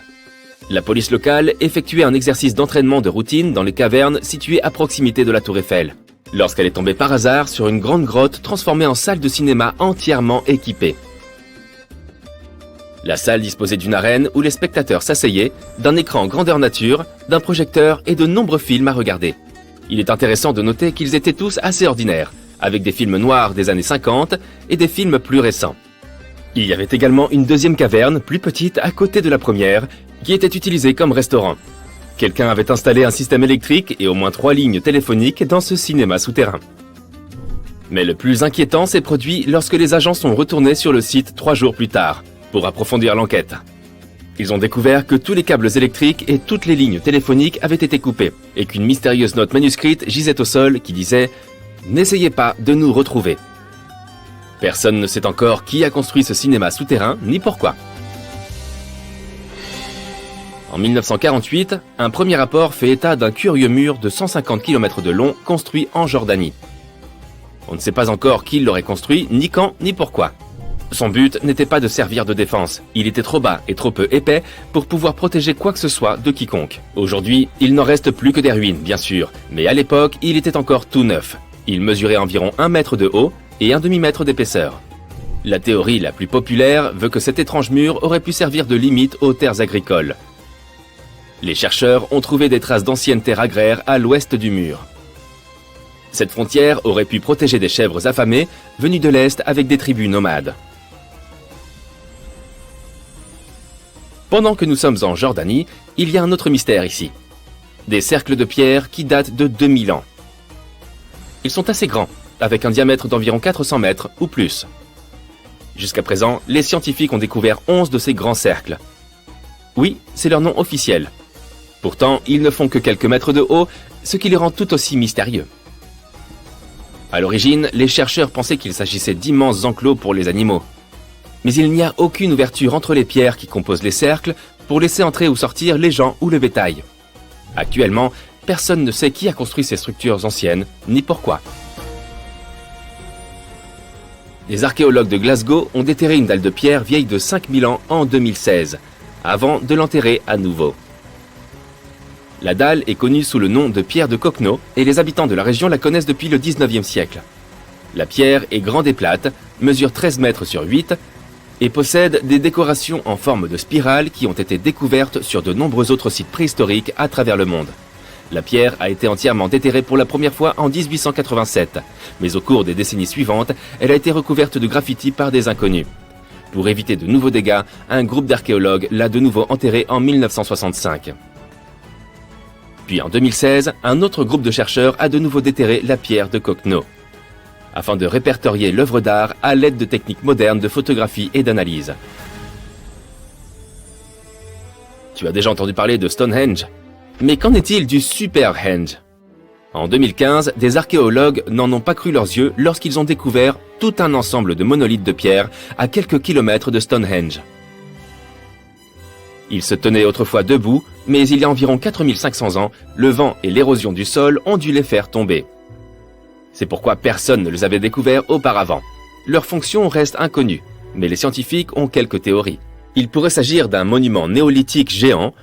Speaker 3: La police locale effectuait un exercice d'entraînement de routine dans les cavernes situées à proximité de la Tour Eiffel, lorsqu'elle est tombée par hasard sur une grande grotte transformée en salle de cinéma entièrement équipée. La salle disposait d'une arène où les spectateurs s'asseyaient, d'un écran grandeur nature, d'un projecteur et de nombreux films à regarder. Il est intéressant de noter qu'ils étaient tous assez ordinaires, avec des films noirs des années 50 et des films plus récents. Il y avait également une deuxième caverne, plus petite, à côté de la première, qui était utilisée comme restaurant. Quelqu'un avait installé un système électrique et au moins 3 lignes téléphoniques dans ce cinéma souterrain. Mais le plus inquiétant s'est produit lorsque les agents sont retournés sur le site 3 jours plus tard, pour approfondir l'enquête. Ils ont découvert que tous les câbles électriques et toutes les lignes téléphoniques avaient été coupés, et qu'une mystérieuse note manuscrite gisait au sol qui disait « N'essayez pas de nous retrouver ». Personne ne sait encore qui a construit ce cinéma souterrain, ni pourquoi. En 1948, un premier rapport fait état d'un curieux mur de 150 km de long construit en Jordanie. On ne sait pas encore qui l'aurait construit, ni quand, ni pourquoi. Son but n'était pas de servir de défense. Il était trop bas et trop peu épais pour pouvoir protéger quoi que ce soit de quiconque. Aujourd'hui, il n'en reste plus que des ruines, bien sûr, mais à l'époque, il était encore tout neuf. Il mesurait environ 1 mètre de haut et 1 demi-mètre d'épaisseur. La théorie la plus populaire veut que cet étrange mur aurait pu servir de limite aux terres agricoles. Les chercheurs ont trouvé des traces d'anciennes terres agraires à l'ouest du mur. Cette frontière aurait pu protéger des chèvres affamées venues de l'Est avec des tribus nomades. Pendant que nous sommes en Jordanie, il y a un autre mystère ici. Des cercles de pierre qui datent de 2000 ans. Ils sont assez grands, avec un diamètre d'environ 400 mètres ou plus. Jusqu'à présent, les scientifiques ont découvert 11 de ces grands cercles. Oui, c'est leur nom officiel. Pourtant, ils ne font que quelques mètres de haut, ce qui les rend tout aussi mystérieux. À l'origine, les chercheurs pensaient qu'il s'agissait d'immenses enclos pour les animaux. Mais il n'y a aucune ouverture entre les pierres qui composent les cercles pour laisser entrer ou sortir les gens ou le bétail. Actuellement, personne ne sait qui a construit ces structures anciennes, ni pourquoi. Les archéologues de Glasgow ont déterré une dalle de pierre vieille de 5000 ans en 2016, avant de l'enterrer à nouveau. La dalle est connue sous le nom de pierre de Coquenot et les habitants de la région la connaissent depuis le 19e siècle. La pierre est grande et plate, mesure 13 mètres sur 8 et possède des décorations en forme de spirale qui ont été découvertes sur de nombreux autres sites préhistoriques à travers le monde. La pierre a été entièrement déterrée pour la première fois en 1887, mais au cours des décennies suivantes, elle a été recouverte de graffitis par des inconnus. Pour éviter de nouveaux dégâts, un groupe d'archéologues l'a de nouveau enterrée en 1965. Puis en 2016, un autre groupe de chercheurs a de nouveau déterré la pierre de Coquenot, afin de répertorier l'œuvre d'art à l'aide de techniques modernes de photographie et d'analyse. Tu as déjà entendu parler de Stonehenge? Mais qu'en est-il du Superhenge? En 2015, des archéologues n'en ont pas cru leurs yeux lorsqu'ils ont découvert tout un ensemble de monolithes de pierre à quelques kilomètres de Stonehenge. Ils se tenaient autrefois debout, mais il y a environ 4500 ans, le vent et l'érosion du sol ont dû les faire tomber. C'est pourquoi personne ne les avait découverts auparavant. Leur fonction reste inconnue, mais les scientifiques ont quelques théories. Il pourrait s'agir d'un monument néolithique géant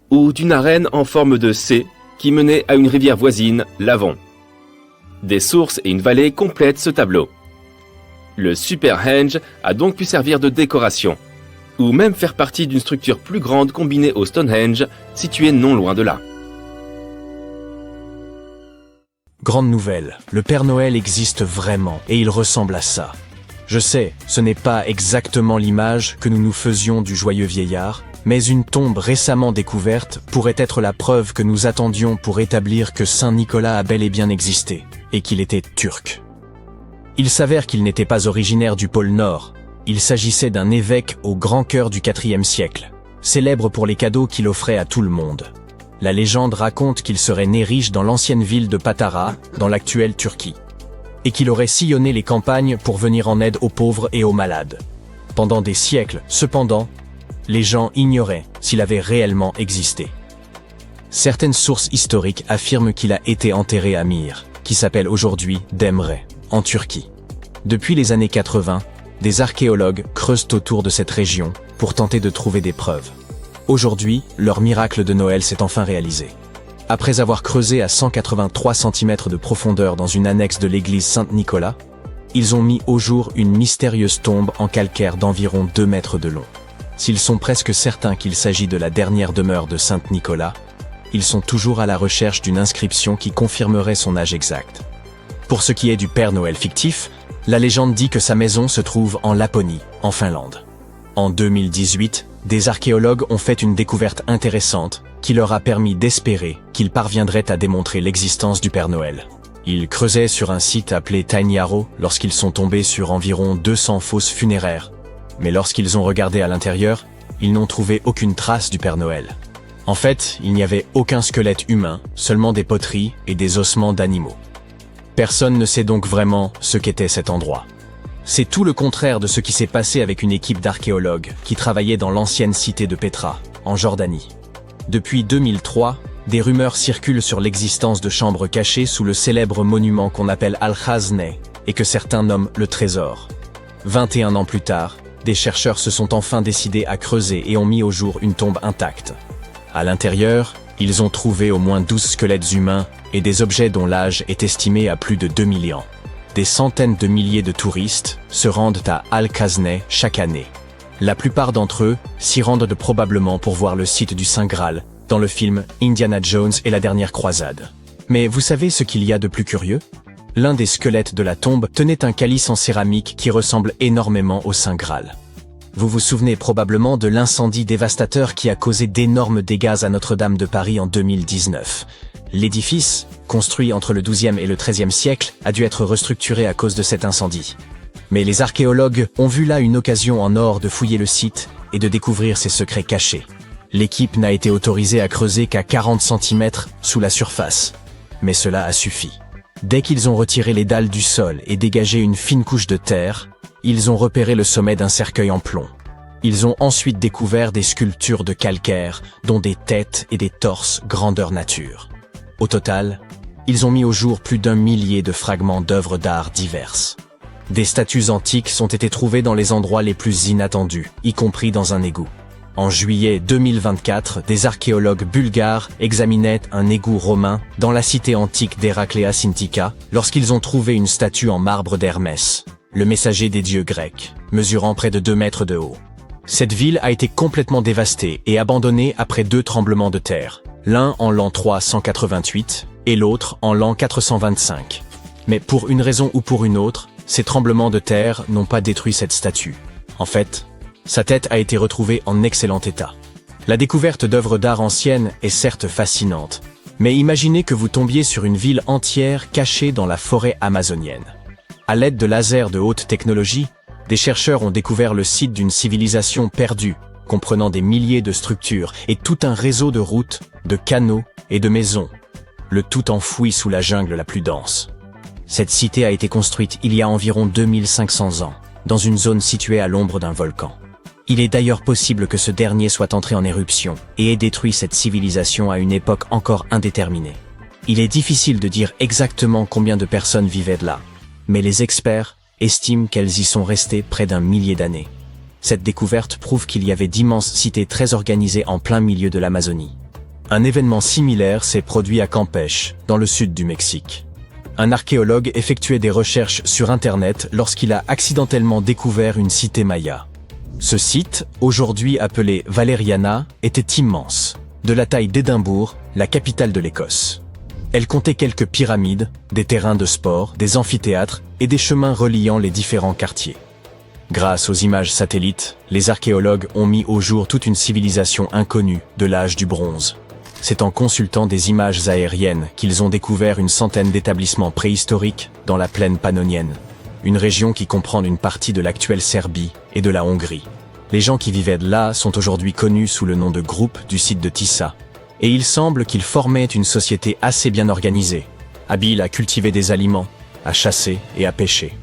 Speaker 3: ou d'une arène en forme de C qui menait à une rivière voisine, l'Avon. Des sources et une vallée complètent ce tableau. Le Superhenge a donc pu servir de décoration, ou même faire partie d'une structure plus grande combinée au Stonehenge, située non loin de là.
Speaker 2: Grande nouvelle, le Père Noël existe vraiment et il ressemble à ça. Je sais, ce n'est pas exactement l'image que nous nous faisions du joyeux vieillard, mais une tombe récemment découverte pourrait être la preuve que nous attendions pour établir que Saint Nicolas a bel et bien existé, et qu'il était turc. Il s'avère qu'il n'était pas originaire du pôle Nord. Il s'agissait d'un évêque au grand cœur du IVe siècle, célèbre pour les cadeaux qu'il offrait à tout le monde. La légende raconte qu'il serait né riche dans l'ancienne ville de Patara, dans l'actuelle Turquie, et qu'il aurait sillonné les campagnes pour venir en aide aux pauvres et aux malades. Pendant des siècles, cependant, les gens ignoraient s'il avait réellement existé. Certaines sources historiques affirment qu'il a été enterré à Mir, qui s'appelle aujourd'hui Demre, en Turquie. Depuis les années 80, des archéologues creusent autour de cette région pour tenter de trouver des preuves. Aujourd'hui, leur miracle de Noël s'est enfin réalisé. Après avoir creusé à 183 cm de profondeur dans une annexe de l'église Saint-Nicolas, ils ont mis au jour une mystérieuse tombe en calcaire d'environ 2 mètres de long. S'ils sont presque certains qu'il s'agit de la dernière demeure de Saint-Nicolas, ils sont toujours à la recherche d'une inscription qui confirmerait son âge exact. Pour ce qui est du Père Noël fictif, la légende dit que sa maison se trouve en Laponie, en Finlande. En 2018, des archéologues ont fait une découverte intéressante qui leur a permis d'espérer qu'ils parviendraient à démontrer l'existence du Père Noël. Ils creusaient sur un site appelé Tiny Arrow lorsqu'ils sont tombés sur environ 200 fosses funéraires. Mais lorsqu'ils ont regardé à l'intérieur, ils n'ont trouvé aucune trace du Père Noël. En fait, il n'y avait aucun squelette humain, seulement des poteries et des ossements d'animaux. Personne ne sait donc vraiment ce qu'était cet endroit. C'est tout le contraire de ce qui s'est passé avec une équipe d'archéologues qui travaillait dans l'ancienne cité de Petra, en Jordanie. Depuis 2003, des rumeurs circulent sur l'existence de chambres cachées sous le célèbre monument qu'on appelle Al-Khazne et que certains nomment le Trésor. 21 ans plus tard, des chercheurs se sont enfin décidés à creuser et ont mis au jour une tombe intacte. À l'intérieur, ils ont trouvé au moins 12 squelettes humains et des objets dont l'âge est estimé à plus de 2000 ans. Des centaines de milliers de touristes se rendent à Al-Khazne chaque année. La plupart d'entre eux s'y rendent probablement pour voir le site du Saint Graal dans le film Indiana Jones et la dernière croisade. Mais vous savez ce qu'il y a de plus curieux? L'un des squelettes de la tombe tenait un calice en céramique qui ressemble énormément au Saint Graal. Vous vous souvenez probablement de l'incendie dévastateur qui a causé d'énormes dégâts à Notre-Dame de Paris en 2019. L'édifice, construit entre le XIIe et le XIIIe siècle, a dû être restructuré à cause de cet incendie. Mais les archéologues ont vu là une occasion en or de fouiller le site et de découvrir ses secrets cachés. L'équipe n'a été autorisée à creuser qu'à 40 cm sous la surface, mais cela a suffi. Dès qu'ils ont retiré les dalles du sol et dégagé une fine couche de terre, ils ont repéré le sommet d'un cercueil en plomb. Ils ont ensuite découvert des sculptures de calcaire, dont des têtes et des torses grandeur nature. Au total, ils ont mis au jour plus d'1 millier de fragments d'œuvres d'art diverses. Des statues antiques ont été trouvées dans les endroits les plus inattendus, y compris dans un égout. En juillet 2024, des archéologues bulgares examinaient un égout romain dans la cité antique d'Hérakléa Sintika lorsqu'ils ont trouvé une statue en marbre d'Hermès, le messager des dieux grecs, mesurant près de 2 mètres de haut. Cette ville a été complètement dévastée et abandonnée après 2 tremblements de terre, l'un en l'an 388 et l'autre en l'an 425. Mais pour une raison ou pour une autre, ces tremblements de terre n'ont pas détruit cette statue. En fait, sa tête a été retrouvée en excellent état. La découverte d'œuvres d'art anciennes est certes fascinante, mais imaginez que vous tombiez sur une ville entière cachée dans la forêt amazonienne. À l'aide de lasers de haute technologie, des chercheurs ont découvert le site d'une civilisation perdue, comprenant des milliers de structures et tout un réseau de routes, de canaux et de maisons, le tout enfoui sous la jungle la plus dense. Cette cité a été construite il y a environ 2500 ans, dans une zone située à l'ombre d'un volcan. Il est d'ailleurs possible que ce dernier soit entré en éruption et ait détruit cette civilisation à une époque encore indéterminée. Il est difficile de dire exactement combien de personnes vivaient là, mais les experts estiment qu'elles y sont restées près d'1 millier d'années. Cette découverte prouve qu'il y avait d'immenses cités très organisées en plein milieu de l'Amazonie. Un événement similaire s'est produit à Campeche, dans le sud du Mexique. Un archéologue effectuait des recherches sur Internet lorsqu'il a accidentellement découvert une cité maya. Ce site, aujourd'hui appelé Valeriana, était immense, de la taille d'Édimbourg, la capitale de l'Écosse. Elle comptait quelques pyramides, des terrains de sport, des amphithéâtres et des chemins reliant les différents quartiers. Grâce aux images satellites, les archéologues ont mis au jour toute une civilisation inconnue de l'âge du bronze. C'est en consultant des images aériennes qu'ils ont découvert une centaine d'établissements préhistoriques dans la plaine pannonienne, une région qui comprend une partie de l'actuelle Serbie et de la Hongrie. Les gens qui vivaient là sont aujourd'hui connus sous le nom de groupe du site de Tissa, et il semble qu'ils formaient une société assez bien organisée, habile à cultiver des aliments, à chasser et à pêcher.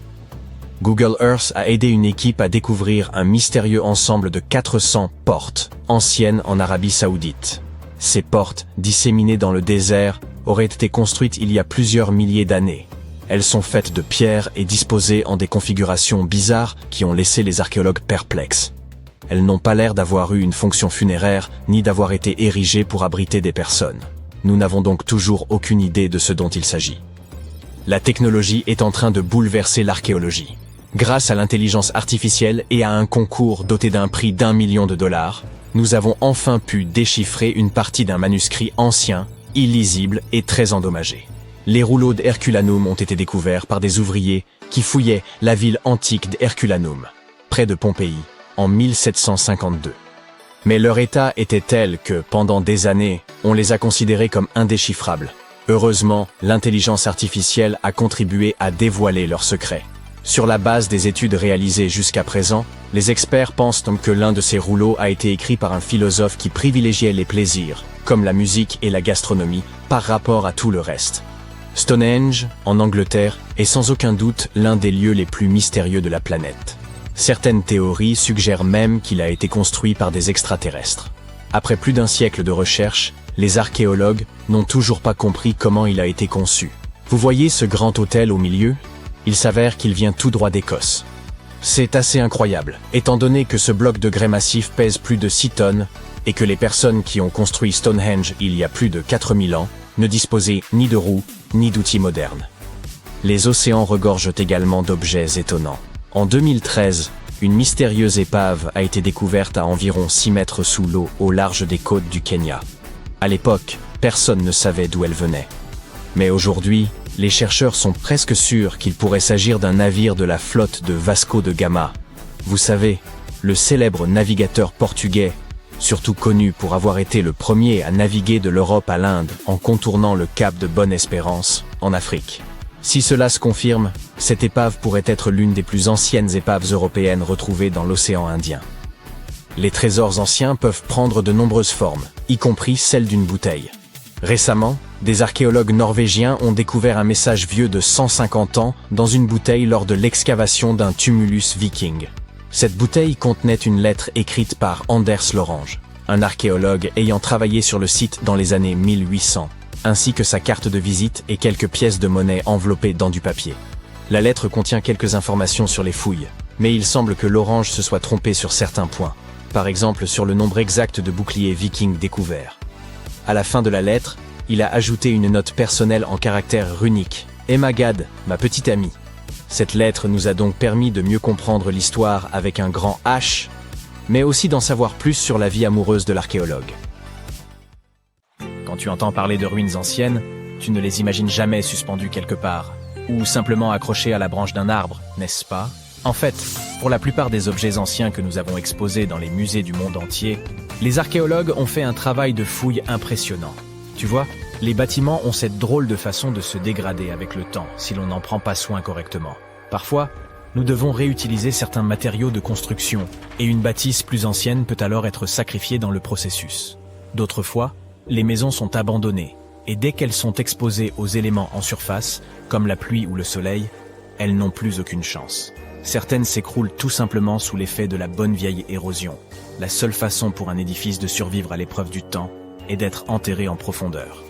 Speaker 2: Google Earth a aidé une équipe à découvrir un mystérieux ensemble de 400 portes anciennes en Arabie Saoudite. Ces portes, disséminées dans le désert, auraient été construites il y a plusieurs milliers d'années. Elles sont faites de pierre et disposées en des configurations bizarres qui ont laissé les archéologues perplexes. Elles n'ont pas l'air d'avoir eu une fonction funéraire, ni d'avoir été érigées pour abriter des personnes. Nous n'avons donc toujours aucune idée de ce dont il s'agit. La technologie est en train de bouleverser l'archéologie. Grâce à l'intelligence artificielle et à un concours doté d'un prix d'1 million de dollars, nous avons enfin pu déchiffrer une partie d'un manuscrit ancien, illisible et très endommagé. Les rouleaux d'Herculanum ont été découverts par des ouvriers qui fouillaient la ville antique d'Herculanum, près de Pompéi, en 1752. Mais leur état était tel que, pendant des années, on les a considérés comme indéchiffrables. Heureusement, l'intelligence artificielle a contribué à dévoiler leurs secrets. Sur la base des études réalisées jusqu'à présent, les experts pensent que l'un de ces rouleaux a été écrit par un philosophe qui privilégiait les plaisirs, comme la musique et la gastronomie, par rapport à tout le reste. Stonehenge, en Angleterre, est sans aucun doute l'un des lieux les plus mystérieux de la planète. Certaines théories suggèrent même qu'il a été construit par des extraterrestres. Après plus d'1 siècle de recherche, les archéologues n'ont toujours pas compris comment il a été conçu. Vous voyez ce grand autel au milieu ? Il s'avère qu'il vient tout droit d'Écosse. C'est assez incroyable, étant donné que ce bloc de grès massif pèse plus de 6 tonnes et que les personnes qui ont construit Stonehenge il y a plus de 4000 ans ne disposaient ni de roues ni d'outils modernes. Les océans regorgent également d'objets étonnants. En 2013, une mystérieuse épave a été découverte à environ 6 mètres sous l'eau au large des côtes du Kenya. À l'époque, personne ne savait d'où elle venait. Mais aujourd'hui, les chercheurs sont presque sûrs qu'il pourrait s'agir d'un navire de la flotte de Vasco de Gama. Vous savez, le célèbre navigateur portugais, surtout connu pour avoir été le premier à naviguer de l'Europe à l'Inde en contournant le cap de Bonne-Espérance, en Afrique. Si cela se confirme, cette épave pourrait être l'une des plus anciennes épaves européennes retrouvées dans l'océan Indien. Les trésors anciens peuvent prendre de nombreuses formes, y compris celle d'une bouteille. Récemment, des archéologues norvégiens ont découvert un message vieux de 150 ans dans une bouteille lors de l'excavation d'un tumulus viking. Cette bouteille contenait une lettre écrite par Anders Lorange, un archéologue ayant travaillé sur le site dans les années 1800, ainsi que sa carte de visite et quelques pièces de monnaie enveloppées dans du papier. La lettre contient quelques informations sur les fouilles, mais il semble que Lorange se soit trompé sur certains points. par exemple sur le nombre exact de boucliers vikings découverts. À la fin de la lettre, il a ajouté une note personnelle en caractères runiques. « Emagad, ma petite amie ». Cette lettre nous a donc permis de mieux comprendre l'histoire avec un grand H, mais aussi d'en savoir plus sur la vie amoureuse de l'archéologue. Quand tu entends parler de ruines anciennes, tu ne les imagines jamais suspendues quelque part, ou simplement accrochées à la branche d'un arbre, n'est-ce pas? En fait, pour la plupart des objets anciens que nous avons exposés dans les musées du monde entier, les archéologues ont fait un travail de fouille impressionnant. Tu vois, les bâtiments ont cette drôle de façon de se dégrader avec le temps si l'on n'en prend pas soin correctement. Parfois, nous devons réutiliser certains matériaux de construction et une bâtisse plus ancienne peut alors être sacrifiée dans le processus. D'autres fois, les maisons sont abandonnées et dès qu'elles sont exposées aux éléments en surface, comme la pluie ou le soleil, elles n'ont plus aucune chance. Certaines s'écroulent tout simplement sous l'effet de la bonne vieille érosion. La seule façon pour un édifice de survivre à l'épreuve du temps est d'être enterré en profondeur.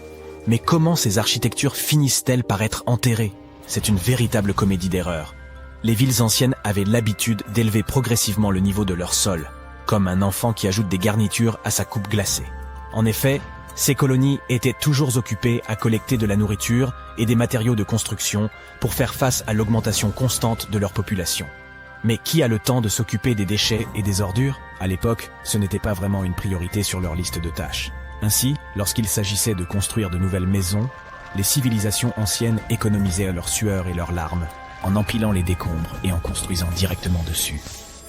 Speaker 2: Mais comment ces architectures finissent-elles par être enterrées? C'est une véritable comédie d'erreurs. Les villes anciennes avaient l'habitude d'élever progressivement le niveau de leur sol, comme un enfant qui ajoute des garnitures à sa coupe glacée. En effet, ces colonies étaient toujours occupées à collecter de la nourriture et des matériaux de construction pour faire face à l'augmentation constante de leur population. Mais qui a le temps de s'occuper des déchets et des ordures? À l'époque, ce n'était pas vraiment une priorité sur leur liste de tâches. Ainsi, lorsqu'il s'agissait de construire de nouvelles maisons, les civilisations anciennes économisaient leur sueur et leurs larmes en empilant les décombres et en construisant directement dessus.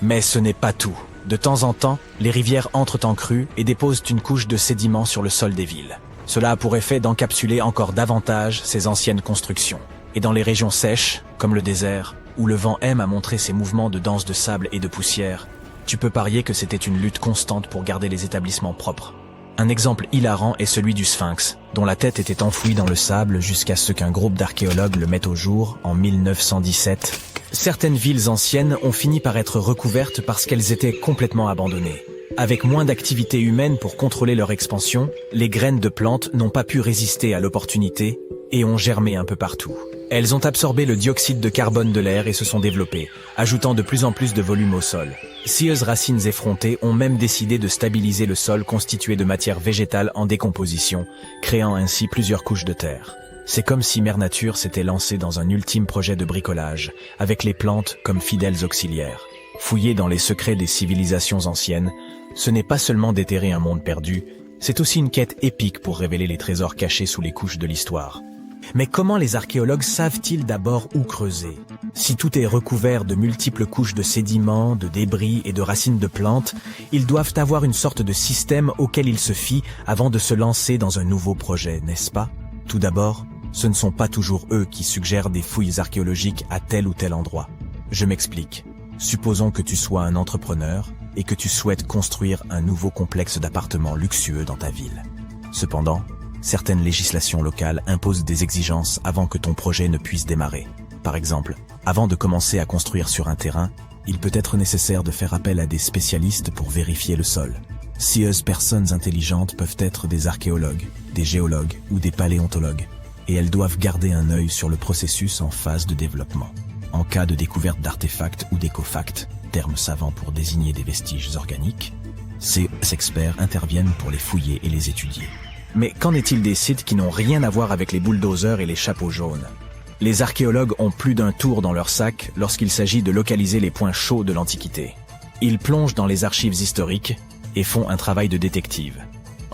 Speaker 2: Mais ce n'est pas tout. De temps en temps, les rivières entrent en crue et déposent une couche de sédiments sur le sol des villes. Cela a pour effet d'encapsuler encore davantage ces anciennes constructions. Et dans les régions sèches, comme le désert, où le vent aime à montrer ses mouvements de danse de sable et de poussière, tu peux parier que c'était une lutte constante pour garder les établissements propres. Un exemple hilarant est celui du Sphinx, dont la tête était enfouie dans le sable jusqu'à ce qu'un groupe d'archéologues le mette au jour en 1917. Certaines villes anciennes ont fini par être recouvertes parce qu'elles étaient complètement abandonnées. Avec moins d'activité humaine pour contrôler leur expansion, les graines de plantes n'ont pas pu résister à l'opportunité et ont germé un peu partout. Elles ont absorbé le dioxyde de carbone de l'air et se sont développées, ajoutant de plus en plus de volume au sol. Scieuses racines effrontées ont même décidé de stabiliser le sol constitué de matière végétale en décomposition, créant ainsi plusieurs couches de terre. C'est comme si Mère Nature s'était lancée dans un ultime projet de bricolage, avec les plantes comme fidèles auxiliaires. Fouiller dans les secrets des civilisations anciennes, ce n'est pas seulement déterrer un monde perdu, c'est aussi une quête épique pour révéler les trésors cachés sous les couches de l'histoire. Mais comment les archéologues savent-ils d'abord où creuser? Si tout est recouvert de multiples couches de sédiments, de débris et de racines de plantes, ils doivent avoir une sorte de système auquel ils se fient avant de se lancer dans un nouveau projet, n'est-ce pas? Tout d'abord, ce ne sont pas toujours eux qui suggèrent des fouilles archéologiques à tel ou tel endroit. Je m'explique. Supposons que tu sois un entrepreneur et que tu souhaites construire un nouveau complexe d'appartements luxueux dans ta ville. Cependant, certaines législations locales imposent des exigences avant que ton projet ne puisse démarrer. Par exemple, avant de commencer à construire sur un terrain, il peut être nécessaire de faire appel à des spécialistes pour vérifier le sol. Scieuses personnes intelligentes peuvent être des archéologues, des géologues ou des paléontologues, et elles doivent garder un œil sur le processus en phase de développement. En cas de découverte d'artefacts ou d'écofacts, termes savants pour désigner des vestiges organiques, ces experts interviennent pour les fouiller et les étudier. Mais qu'en est-il des sites qui n'ont rien à voir avec les bulldozers et les chapeaux jaunes? Les archéologues ont plus d'un tour dans leur sac lorsqu'il s'agit de localiser les points chauds de l'Antiquité. Ils plongent dans les archives historiques et font un travail de détective.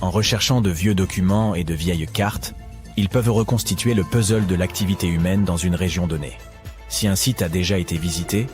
Speaker 2: En recherchant de vieux documents et de vieilles cartes, ils peuvent reconstituer le puzzle de l'activité humaine dans une région donnée. Si un site a déjà été visité,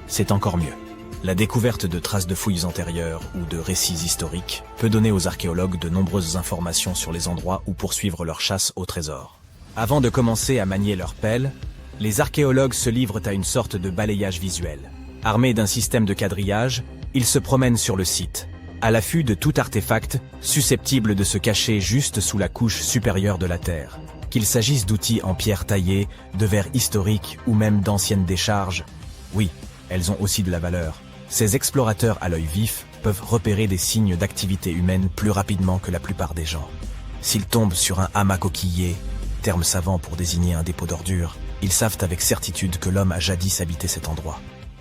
Speaker 2: c'est encore mieux. La découverte de traces de fouilles antérieures ou de récits historiques peut donner aux archéologues de nombreuses informations sur les endroits où poursuivre leur chasse au trésor. Avant de commencer à manier leur pelle, les archéologues se livrent à une sorte de balayage visuel. Armés d'un système de quadrillage, ils se promènent sur le site, à l'affût de tout artefact susceptible de se cacher juste sous la couche supérieure de la terre. Qu'il s'agisse d'outils en pierre taillée, de verres historiques ou même d'anciennes décharges, oui, elles ont aussi de la valeur. Ces explorateurs à l'œil vif peuvent repérer des signes d'activité humaine plus rapidement que la plupart des gens. S'ils tombent sur un amas coquillé, terme savant pour désigner un dépôt d'ordures, ils savent avec certitude que l'homme a jadis habité cet endroit.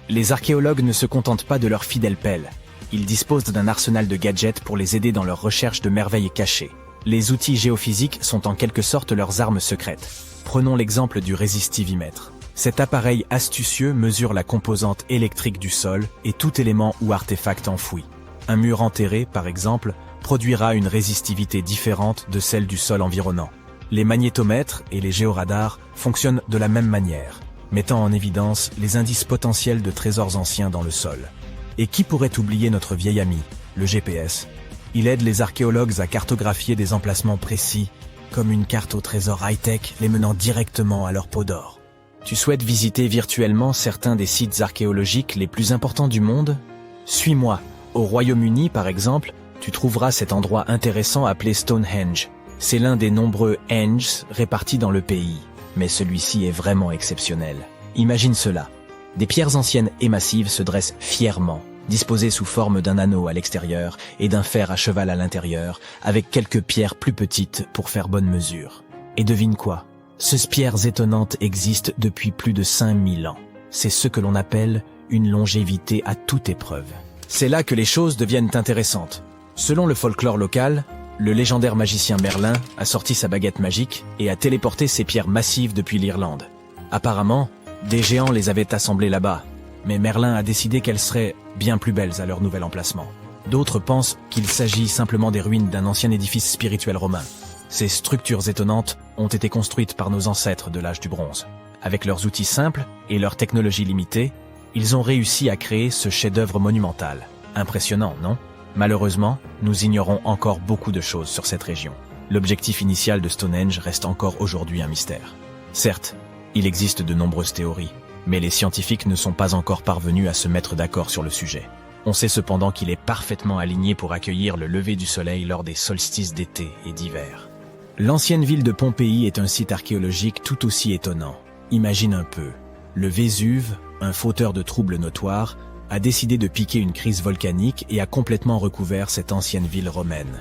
Speaker 2: Les archéologues ne se contentent pas de leur fidèle pelle. Ils disposent d'un arsenal de gadgets pour les aider dans leur recherche de merveilles cachées. Les outils géophysiques sont en quelque sorte leurs armes secrètes. Prenons l'exemple du résistivimètre. Cet appareil astucieux mesure la composante électrique du sol et tout élément ou artefact enfoui. Un mur enterré, par exemple, produira une résistivité différente de celle du sol environnant. Les magnétomètres et les géoradars fonctionnent de la même manière, mettant en évidence les indices potentiels de trésors anciens dans le sol. Et qui pourrait oublier notre vieil ami, le GPS? Il aide les archéologues à cartographier des emplacements précis, comme une carte au trésor high-tech les menant directement à leur peau d'or. Tu souhaites visiter virtuellement certains des sites archéologiques les plus importants du monde? Suis-moi. Au Royaume-Uni, par exemple, tu trouveras cet endroit intéressant appelé Stonehenge. C'est l'un des nombreux Henges répartis dans le pays, mais celui-ci est vraiment exceptionnel. Imagine cela. Des pierres anciennes et massives se dressent fièrement, disposées sous forme d'un anneau à l'extérieur et d'un fer à cheval à l'intérieur, avec quelques pierres plus petites pour faire bonne mesure. Et devine quoi? Ces pierres étonnantes existent depuis plus de 5000 ans. C'est ce que l'on appelle une longévité à toute épreuve. C'est là que les choses deviennent intéressantes. Selon le folklore local, le légendaire magicien Merlin a sorti sa baguette magique et a téléporté ces pierres massives depuis l'Irlande. Apparemment, des géants les avaient assemblées là-bas, mais Merlin a décidé qu'elles seraient bien plus belles à leur nouvel emplacement. D'autres pensent qu'il s'agit simplement des ruines d'un ancien édifice spirituel romain. Ces structures étonnantes ont été construites par nos ancêtres de l'âge du bronze. Avec leurs outils simples et leur technologie limitée, ils ont réussi à créer ce chef-d'œuvre monumental. Impressionnant, non? Malheureusement, nous ignorons encore beaucoup de choses sur cette région. L'objectif initial de Stonehenge reste encore aujourd'hui un mystère. Certes, il existe de nombreuses théories, mais les scientifiques ne sont pas encore parvenus à se mettre d'accord sur le sujet. On sait cependant qu'il est parfaitement aligné pour accueillir le lever du soleil lors des solstices d'été et d'hiver. L'ancienne ville de Pompéi est un site archéologique tout aussi étonnant. Imagine un peu, le Vésuve, un fauteur de troubles notoires, a décidé de piquer une crise volcanique et a complètement recouvert cette ancienne ville romaine.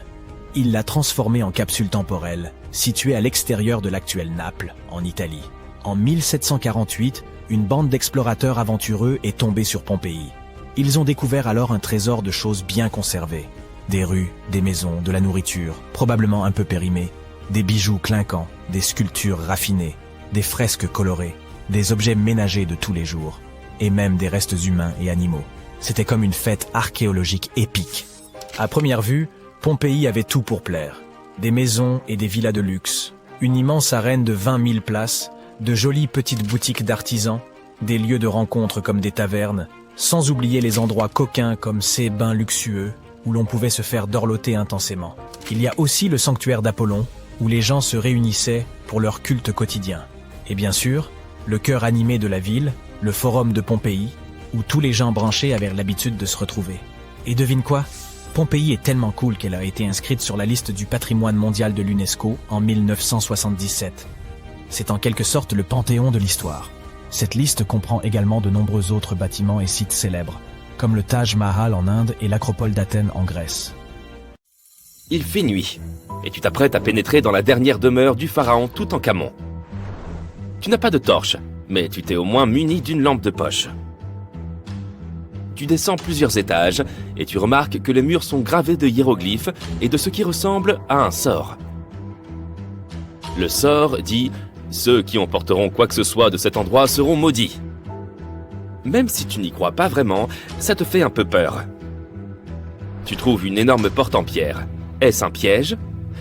Speaker 2: Il l'a transformée en capsule temporelle, située à l'extérieur de l'actuelle Naples, en Italie. En 1748, une bande d'explorateurs aventureux est tombée sur Pompéi. Ils ont découvert alors un trésor de choses bien conservées. Des rues, des maisons, de la nourriture, probablement un peu périmée, des bijoux clinquants, des sculptures raffinées, des fresques colorées, des objets ménagers de tous les jours, et même des restes humains et animaux. C'était comme une fête archéologique épique. À première vue, Pompéi avait tout pour plaire. Des maisons et des villas de luxe, une immense arène de 20 000 places, de jolies petites boutiques d'artisans, des lieux de rencontre comme des tavernes, sans oublier les endroits coquins comme ces bains luxueux où l'on pouvait se faire dorloter intensément. Il y a aussi le sanctuaire d'Apollon, où les gens se réunissaient pour leur culte quotidien. Et bien sûr, le cœur animé de la ville, le forum de Pompéi, où tous les gens branchés avaient l'habitude de se retrouver. Et devine quoi? Pompéi est tellement cool qu'elle a été inscrite sur la liste du patrimoine mondial de l'UNESCO en 1977. C'est en quelque sorte le panthéon de l'histoire. Cette liste comprend également de nombreux autres bâtiments et sites célèbres, comme le Taj Mahal en Inde et l'Acropole d'Athènes en Grèce.
Speaker 3: Il fait nuit, et tu t'apprêtes à pénétrer dans la dernière demeure du pharaon Toutankhamon. Tu n'as pas de torche, mais tu t'es au moins muni d'une lampe de poche. Tu descends plusieurs étages, et tu remarques que les murs sont gravés de hiéroglyphes et de ce qui ressemble à un sort. Le sort dit « Ceux qui emporteront quoi que ce soit de cet endroit seront maudits ». Même si tu n'y crois pas vraiment, ça te fait un peu peur. Tu trouves une énorme porte en pierre. Est-ce un piège?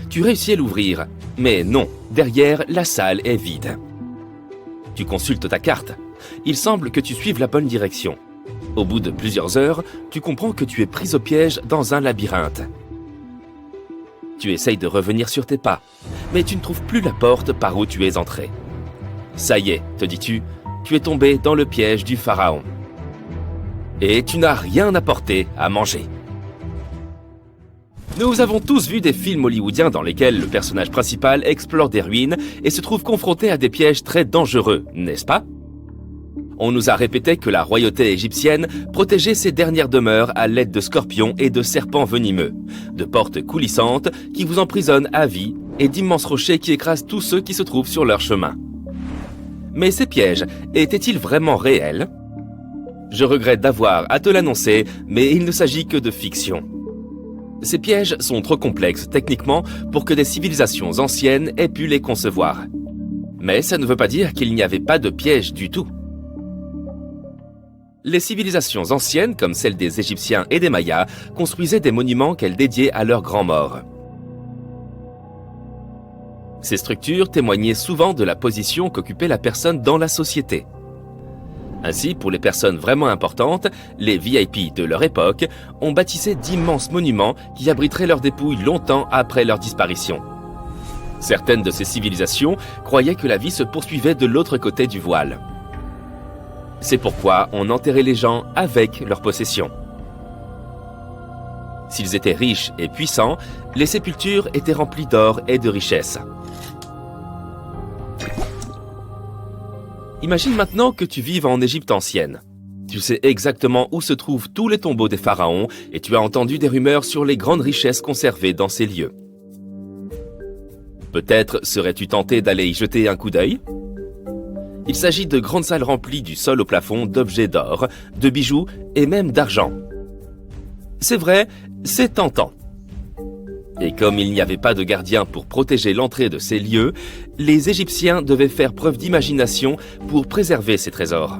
Speaker 3: Tu réussis à l'ouvrir, mais non, derrière, la salle est vide. Tu consultes ta carte. Il semble que tu suives la bonne direction. Au bout de plusieurs heures, tu comprends que tu es pris au piège dans un labyrinthe. Tu essayes de revenir sur tes pas, mais tu ne trouves plus la porte par où tu es entré. Ça y est, te dis-tu, tu es tombé dans le piège du pharaon. Et tu n'as rien apporté à manger. Nous avons tous vu des films hollywoodiens dans lesquels le personnage principal explore des ruines et se trouve confronté à des pièges très dangereux, n'est-ce pas? On nous a répété que la royauté égyptienne protégeait ses dernières demeures à l'aide de scorpions et de serpents venimeux, de portes coulissantes qui vous emprisonnent à vie et d'immenses rochers qui écrasent tous ceux qui se trouvent sur leur chemin. Mais ces pièges étaient-ils vraiment réels? Je regrette d'avoir à te l'annoncer, mais il ne s'agit que de fiction. Ces pièges sont trop complexes techniquement pour que des civilisations anciennes aient pu les concevoir. Mais ça ne veut pas dire qu'il n'y avait pas de pièges du tout. Les civilisations anciennes, comme celles des Égyptiens et des Mayas, construisaient des monuments qu'elles dédiaient à leurs grands morts. Ces structures témoignaient souvent de la position qu'occupait la personne dans la société. Ainsi, pour les personnes vraiment importantes, les VIP de leur époque, on bâtissait d'immenses monuments qui abriteraient leurs dépouilles longtemps après leur disparition. Certaines de ces civilisations croyaient que la vie se poursuivait de l'autre côté du voile. C'est pourquoi on enterrait les gens avec leurs possessions. S'ils étaient riches et puissants, les sépultures étaient remplies d'or et de richesses. Imagine maintenant que tu vives en Égypte ancienne. Tu sais exactement où se trouvent tous les tombeaux des pharaons et tu as entendu des rumeurs sur les grandes richesses conservées dans ces lieux. Peut-être serais-tu tenté d'aller y jeter un coup d'œil ? Il s'agit de grandes salles remplies du sol au plafond d'objets d'or, de bijoux et même d'argent. C'est vrai, c'est tentant. Et comme il n'y avait pas de gardien pour protéger l'entrée de ces lieux, les Égyptiens devaient faire preuve d'imagination pour préserver ces trésors.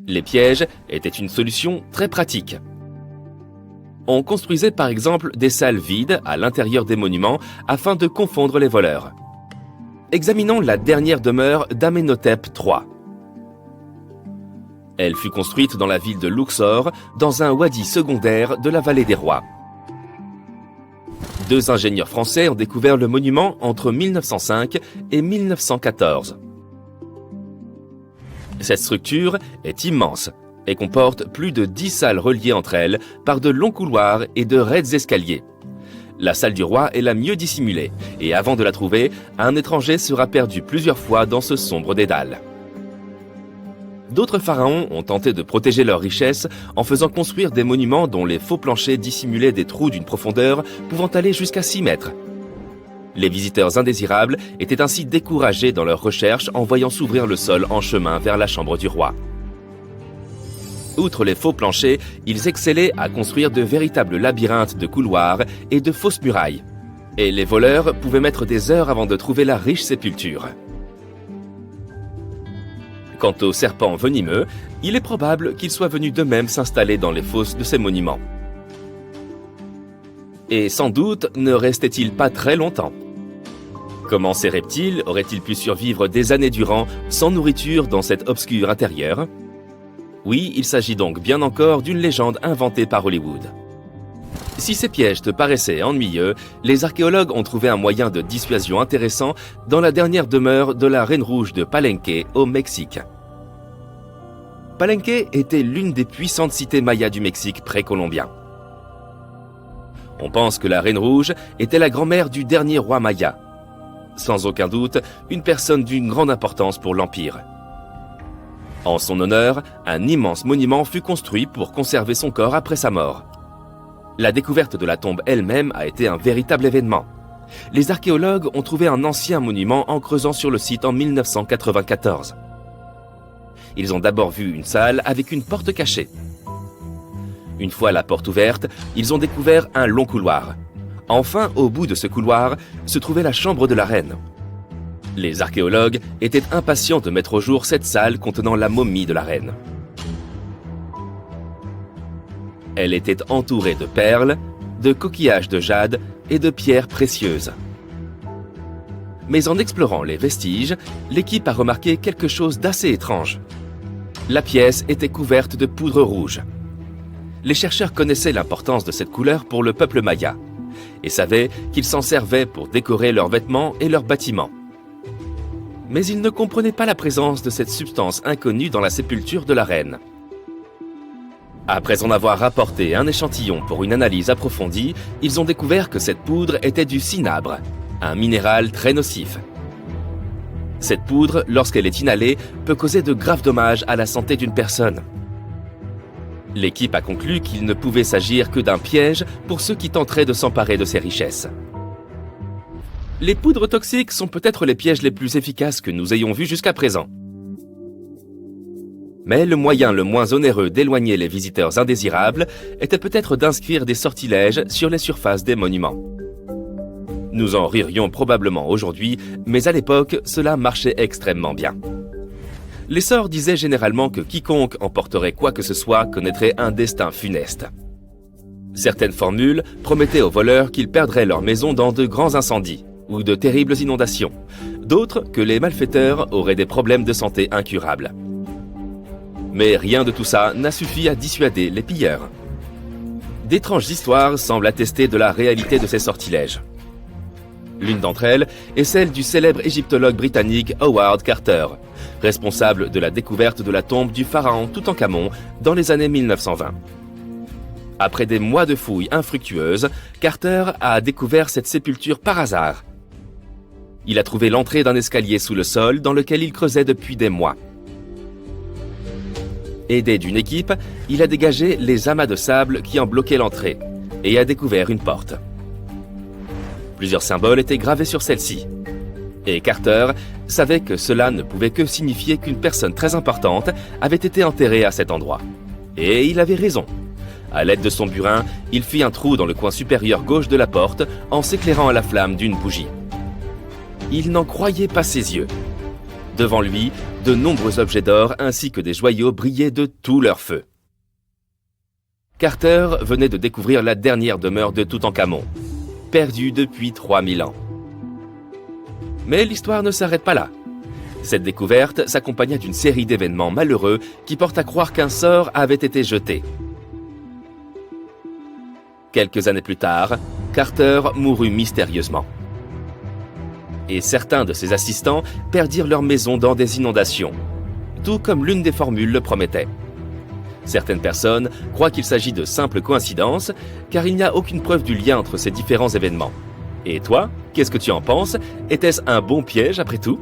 Speaker 3: Les pièges étaient une solution très pratique. On construisait par exemple des salles vides à l'intérieur des monuments afin de confondre les voleurs. Examinons la dernière demeure d'Amenhotep III. Elle fut construite dans la ville de Luxor, dans un wadi secondaire de la vallée des rois. 2 ingénieurs français ont découvert le monument entre 1905 et 1914. Cette structure est immense et comporte plus de 10 salles reliées entre elles par de longs couloirs et de raides escaliers. La salle du roi est la mieux dissimulée, et avant de la trouver, un étranger sera perdu plusieurs fois dans ce sombre dédale. D'autres pharaons ont tenté de protéger leurs richesses en faisant construire des monuments dont les faux planchers dissimulaient des trous d'une profondeur pouvant aller jusqu'à 6 mètres. Les visiteurs indésirables étaient ainsi découragés dans leurs recherches en voyant s'ouvrir le sol en chemin vers la chambre du roi. Outre les faux planchers, ils excellaient à construire de véritables labyrinthes de couloirs et de fausses murailles. Et les voleurs pouvaient mettre des heures avant de trouver la riche sépulture. Quant aux serpents venimeux, il est probable qu'ils soient venus d'eux-mêmes s'installer dans les fosses de ces monuments. Et sans doute ne restaient-ils pas très longtemps. Comment ces reptiles auraient-ils pu survivre des années durant sans nourriture dans cet obscur intérieur ? Oui, il s'agit donc bien encore d'une légende inventée par Hollywood. Si ces pièges te paraissaient ennuyeux, les archéologues ont trouvé un moyen de dissuasion intéressant dans la dernière demeure de la Reine Rouge de Palenque, au Mexique. Palenque était l'une des puissantes cités mayas du Mexique précolombien. On pense que la Reine Rouge était la grand-mère du dernier roi maya. Sans aucun doute, une personne d'une grande importance pour l'Empire. En son honneur, un immense monument fut construit pour conserver son corps après sa mort. La découverte de la tombe elle-même a été un véritable événement. Les archéologues ont trouvé un ancien monument en creusant sur le site en 1994. Ils ont d'abord vu une salle avec une porte cachée. Une fois la porte ouverte, ils ont découvert un long couloir. Enfin, au bout de ce couloir, se trouvait la chambre de la reine. Les archéologues étaient impatients de mettre au jour cette salle contenant la momie de la reine. Elle était entourée de perles, de coquillages de jade et de pierres précieuses. Mais en explorant les vestiges, l'équipe a remarqué quelque chose d'assez étrange. La pièce était couverte de poudre rouge. Les chercheurs connaissaient l'importance de cette couleur pour le peuple maya et savaient qu'ils s'en servaient pour décorer leurs vêtements et leurs bâtiments. Mais ils ne comprenaient pas la présence de cette substance inconnue dans la sépulture de la reine. Après en avoir rapporté un échantillon pour une analyse approfondie, ils ont découvert que cette poudre était du cinabre, un minéral très nocif. Cette poudre, lorsqu'elle est inhalée, peut causer de graves dommages à la santé d'une personne. L'équipe a conclu qu'il ne pouvait s'agir que d'un piège pour ceux qui tenteraient de s'emparer de ces richesses. Les poudres toxiques sont peut-être les pièges les plus efficaces que nous ayons vus jusqu'à présent. Mais le moyen le moins onéreux d'éloigner les visiteurs indésirables était peut-être d'inscrire des sortilèges sur les surfaces des monuments. Nous en ririons probablement aujourd'hui, mais à l'époque, cela marchait extrêmement bien. Les sorts disaient généralement que quiconque emporterait quoi que ce soit connaîtrait un destin funeste. Certaines formules promettaient aux voleurs qu'ils perdraient leur maison dans de grands incendies ou de terribles inondations, d'autres que les malfaiteurs auraient des problèmes de santé incurables. Mais rien de tout ça n'a suffi à dissuader les pilleurs. D'étranges histoires semblent attester de la réalité de ces sortilèges. L'une d'entre elles est celle du célèbre égyptologue britannique Howard Carter, responsable de la découverte de la tombe du pharaon Toutankhamon dans les années 1920. Après des mois de fouilles infructueuses, Carter a découvert cette sépulture par hasard. Il a trouvé l'entrée d'un escalier sous le sol dans lequel il creusait depuis des mois. Aidé d'une équipe, il a dégagé les amas de sable qui en bloquaient l'entrée et a découvert une porte. Plusieurs symboles étaient gravés sur celle-ci. Et Carter savait que cela ne pouvait que signifier qu'une personne très importante avait été enterrée à cet endroit. Et il avait raison. À l'aide de son burin, il fit un trou dans le coin supérieur gauche de la porte en s'éclairant à la flamme d'une bougie. Il n'en croyait pas ses yeux. Devant lui, de nombreux objets d'or ainsi que des joyaux brillaient de tout leur feu. Carter venait de découvrir la dernière demeure de Toutankhamon, perdue depuis 3000 ans. Mais l'histoire ne s'arrête pas là. Cette découverte s'accompagna d'une série d'événements malheureux qui portent à croire qu'un sort avait été jeté. Quelques années plus tard, Carter mourut mystérieusement. Et certains de ses assistants perdirent leur maison dans des inondations, tout comme l'une des formules le promettait. Certaines personnes croient qu'il s'agit de simples coïncidences, car il n'y a aucune preuve du lien entre ces différents événements. Et toi, qu'est-ce que tu en penses? Était-ce un bon piège après tout?